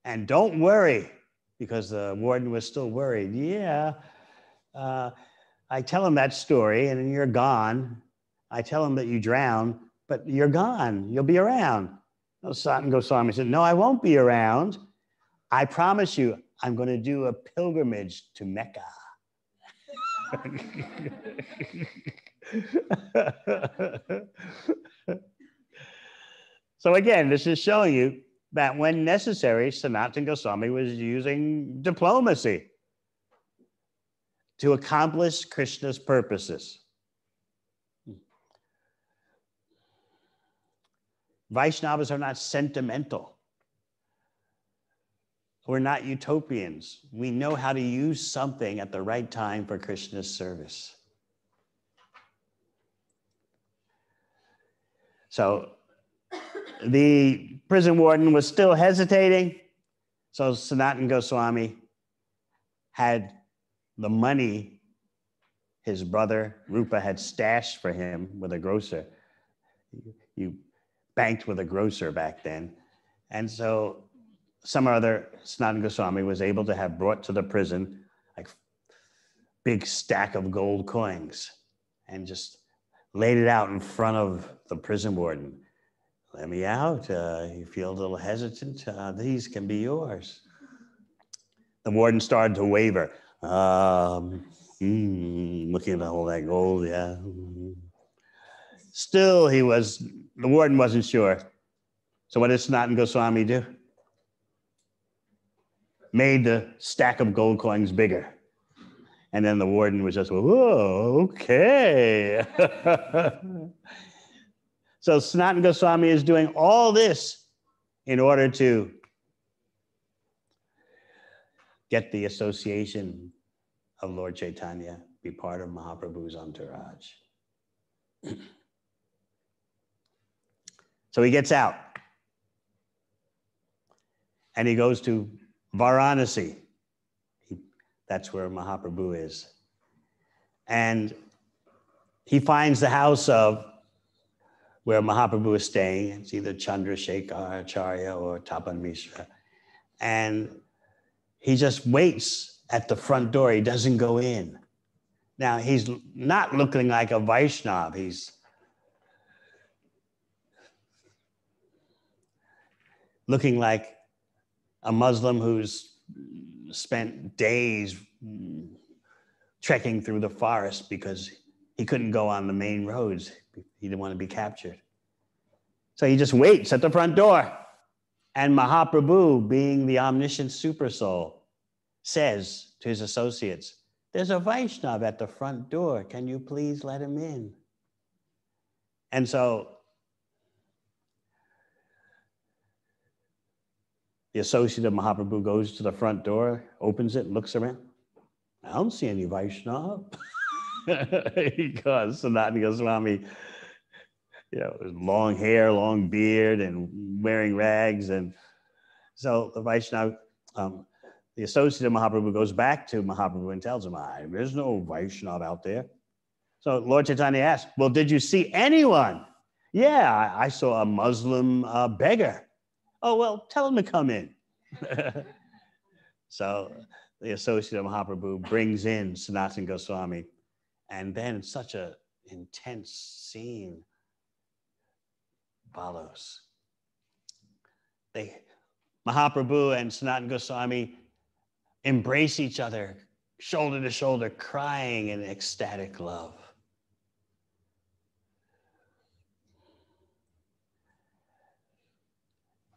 And don't worry, because the warden was still worried. Yeah, I tell him that story, and then you're gone. I tell him that you drowned, but you're gone. You'll be around. Sanatan Goswami said, no, I won't be around. I promise you, I'm going to do a pilgrimage to Mecca. So again, this is showing you that when necessary, Sanatan Goswami was using diplomacy to accomplish Krishna's purposes. Vaishnavas are not sentimental. We're not utopians. We know how to use something at the right time for Krishna's service. So the prison warden was still hesitating. So Sanatan Goswami had the money his brother Rupa had stashed for him with a grocer. You banked with a grocer back then. And so some other Sanatan Goswami was able to have brought to the prison like big stack of gold coins and just laid it out in front of the prison warden. Let me out. You feel a little hesitant? These can be yours. The warden started to waver. Looking at all that gold, yeah. Still, the warden wasn't sure. So what did Sanatan Goswami do? Made the stack of gold coins bigger. And then the warden was just, whoa, okay. So Sanatan Goswami is doing all this in order to get the association of Lord Chaitanya, be part of Mahaprabhu's entourage. So he gets out and he goes to Varanasi. That's where Mahaprabhu is. And he finds the house of where Mahaprabhu is staying. It's either Chandrasekhar Acharya or Tapan Mishra. And he just waits at the front door. He doesn't go in. Now, he's not looking like a Vaishnava. He's looking like a Muslim who's spent days trekking through the forest because he couldn't go on the main roads. He didn't want to be captured. So he just waits at the front door. And Mahaprabhu, being the omniscient super soul, says to his associates, there's a Vaishnava at the front door. Can you please let him in? And so the associate of Mahaprabhu goes to the front door, opens it, looks around. I don't see any Vaishnava. Because Sanatana Goswami, long hair, long beard, and wearing rags. And so the Vaishnava, the associate of Mahaprabhu goes back to Mahaprabhu and tells him, there's no Vaishnava out there. So Lord Chaitanya asked, well, did you see anyone? Yeah, I saw a Muslim beggar. Oh, well, tell him to come in. So the associate of Mahaprabhu brings in Sanatana Goswami, and then such an intense scene follows. Mahaprabhu and Sanatana Goswami embrace each other, shoulder to shoulder, crying in ecstatic love.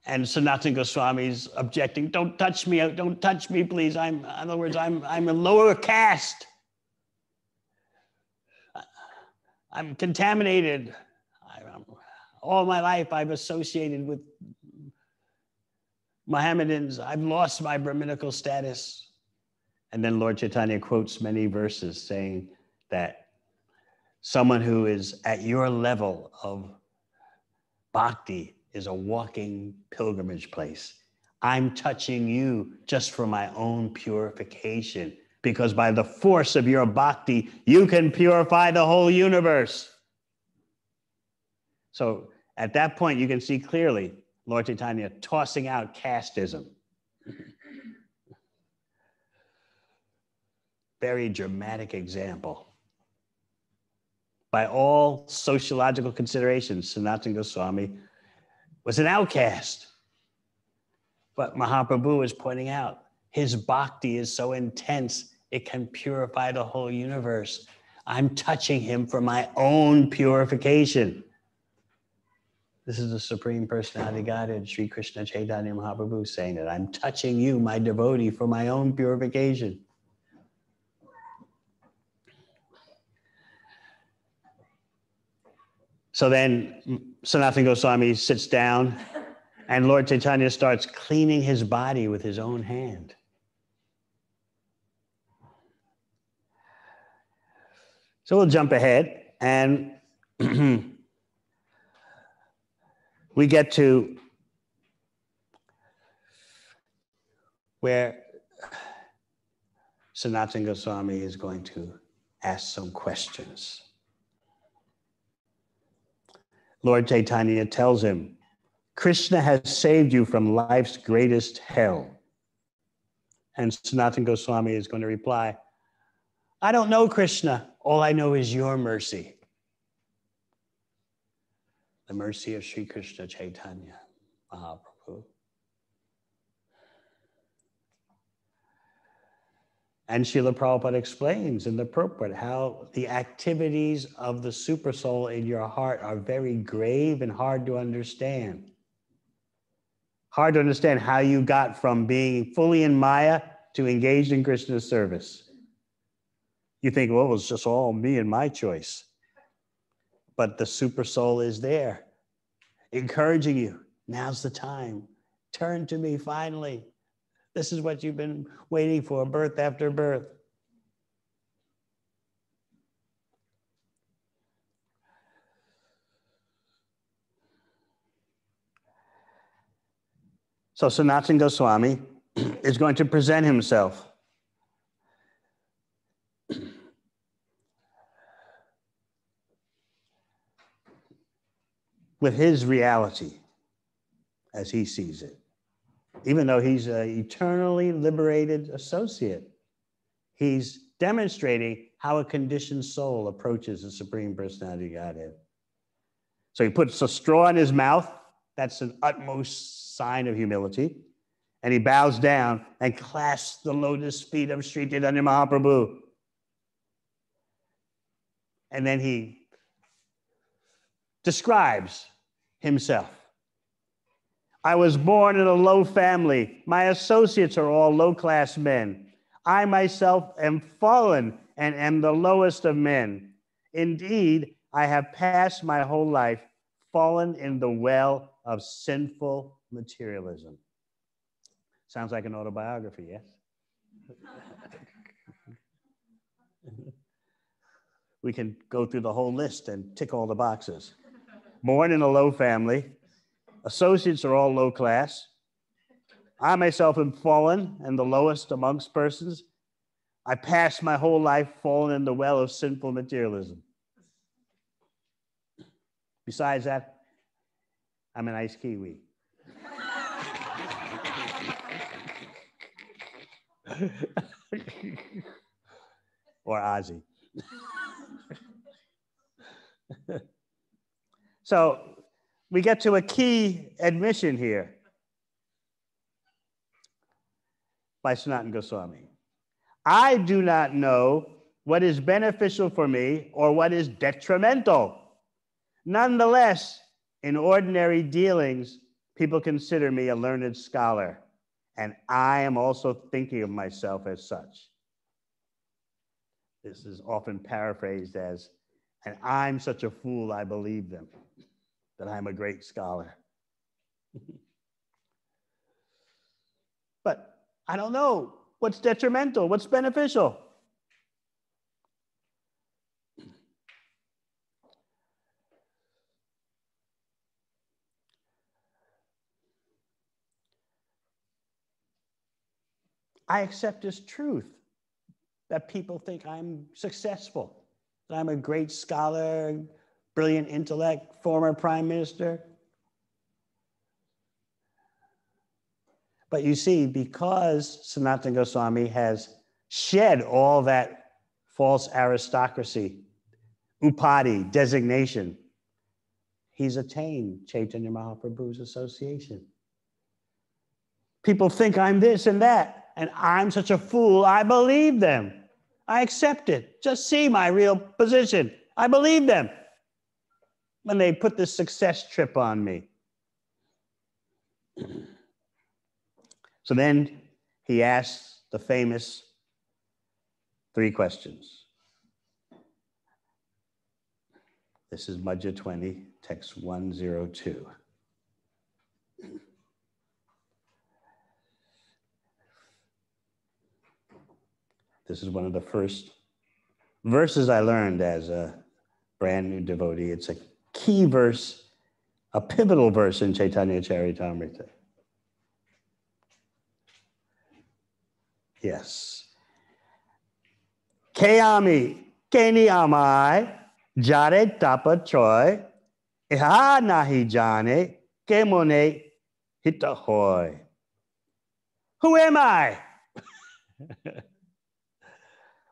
And Sanatana Goswami's objecting, don't touch me, please. In other words, I'm a lower caste. I'm contaminated. All my life I've associated with Mohammedans. I've lost my Brahminical status. And then Lord Chaitanya quotes many verses saying that someone who is at your level of bhakti is a walking pilgrimage place. I'm touching you just for my own purification, because by the force of your bhakti, you can purify the whole universe. So at that point, you can see clearly Lord Chaitanya tossing out casteism. Very dramatic example. By all sociological considerations, Sanatana Goswami was an outcast. But Mahaprabhu is pointing out, his bhakti is so intense, it can purify the whole universe. I'm touching him for my own purification. This is the Supreme Personality of Godhead, Sri Krishna Chaitanya Mahaprabhu, saying that I'm touching you, my devotee, for my own purification. So then Sanatana Goswami sits down and Lord Chaitanya starts cleaning his body with his own hand. So we'll jump ahead and we get to where Sanatana Goswami is going to ask some questions. Lord Chaitanya tells him, Krishna has saved you from life's greatest hell. And Sanatana Goswami is going to reply, I don't know Krishna. All I know is your mercy. The mercy of Sri Krishna Chaitanya Mahaprabhu. And Srila Prabhupada explains in the purport how the activities of the supersoul in your heart are very grave and hard to understand. Hard to understand how you got from being fully in Maya to engaged in Krishna's service. You think, well, it was just all me and my choice. But the supersoul is there, encouraging you. Now's the time. Turn to me finally. This is what you've been waiting for, birth after birth. So Sanatana Goswami is going to present himself with his reality as he sees it. Even though he's an eternally liberated associate, he's demonstrating how a conditioned soul approaches the Supreme Personality of Godhead. So he puts a straw in his mouth. That's an utmost sign of humility. And he bows down and clasps the lotus feet of Sri Chaitanya Mahaprabhu. And then he describes himself. I was born in a low family. My associates are all low-class men. I myself am fallen and am the lowest of men. Indeed, I have passed my whole life fallen in the well of sinful materialism. Sounds like an autobiography, yes? We can go through the whole list and tick all the boxes. Born in a low family, associates are all low class. I myself am fallen and the lowest amongst persons. I passed my whole life fallen in the well of sinful materialism. Besides that, I'm an iced kiwi. Or Ozzy. So we get to a key admission here by Sanatana Goswami. I do not know what is beneficial for me or what is detrimental. Nonetheless, in ordinary dealings, people consider me a learned scholar, and I am also thinking of myself as such. This is often paraphrased as, and I'm such a fool, I believe them, that I'm a great scholar. But I don't know what's detrimental, what's beneficial. I accept as truth that people think I'm successful, that I'm a great scholar, brilliant intellect, former prime minister. But you see, because Sanatana Goswami has shed all that false aristocracy, upadi, designation, he's attained Chaitanya Mahaprabhu's association. People think I'm this and that, and I'm such a fool, I believe them. I accept it. Just see my real position. I believe them when they put this success trip on me. So then he asks the famous 3 questions. This is Madhya 20, text 102. This is one of the first verses I learned as a brand new devotee. It's a key verse, a pivotal verse in Chaitanya Charitamrita. Yes. Keami, keni amai, jare tapa choy, iha nahi jane, kemone hita hoy. Who am I?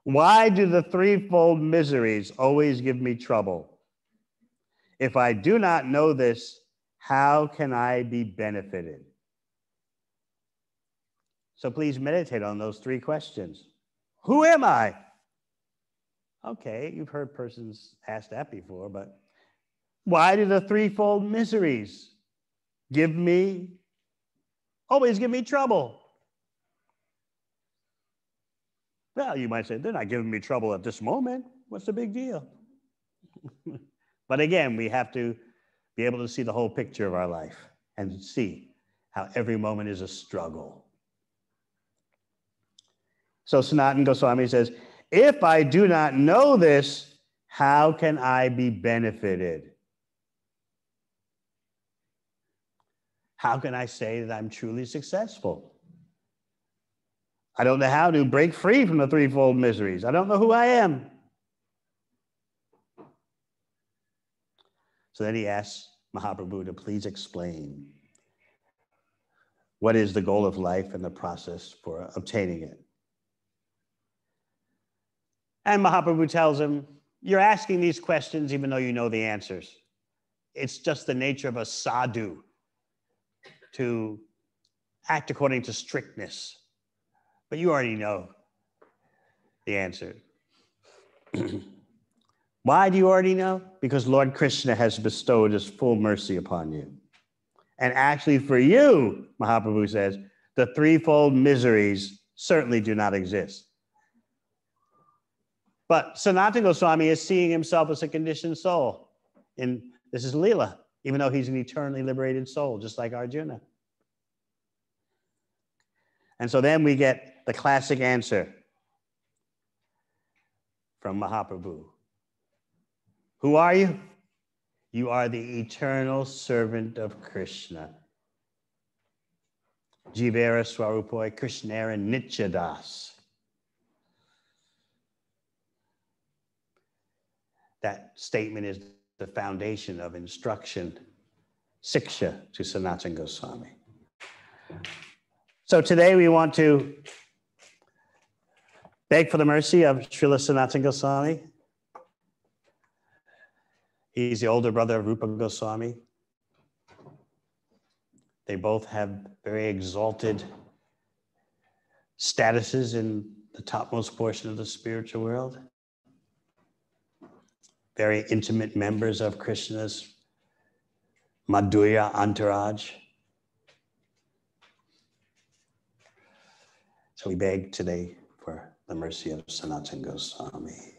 Why do the threefold miseries always give me trouble? If I do not know this, how can I be benefited? So please meditate on those 3 questions. Who am I? Okay, you've heard persons ask that before, but why do the threefold miseries always give me trouble? Well, you might say, they're not giving me trouble at this moment. What's the big deal? But again, we have to be able to see the whole picture of our life and see how every moment is a struggle. So Sanatana Goswami says, if I do not know this, how can I be benefited? How can I say that I'm truly successful? I don't know how to break free from the threefold miseries. I don't know who I am. So then he asks Mahaprabhu to please explain what is the goal of life and the process for obtaining it. And Mahaprabhu tells him, you're asking these questions even though you know the answers. It's just the nature of a sadhu to act according to strictness. But you already know the answer. Why do you already know? Because Lord Krishna has bestowed his full mercy upon you. And actually for you, Mahaprabhu says, the threefold miseries certainly do not exist. But Sanatana Goswami is seeing himself as a conditioned soul. And this is Leela, even though he's an eternally liberated soul, just like Arjuna. And so then we get the classic answer from Mahaprabhu. Who are you? You are the eternal servant of Krishna. Jivera Swarupoi Krishnera Nityadas. That statement is the foundation of instruction, siksha, to Sanatana Goswami. So today we want to beg for the mercy of Srila Sanatana Goswami. He's the older brother of Rupa Goswami. They both have very exalted statuses in the topmost portion of the spiritual world. Very intimate members of Krishna's Madhurya entourage. So we beg today for the mercy of Sanatana Goswami.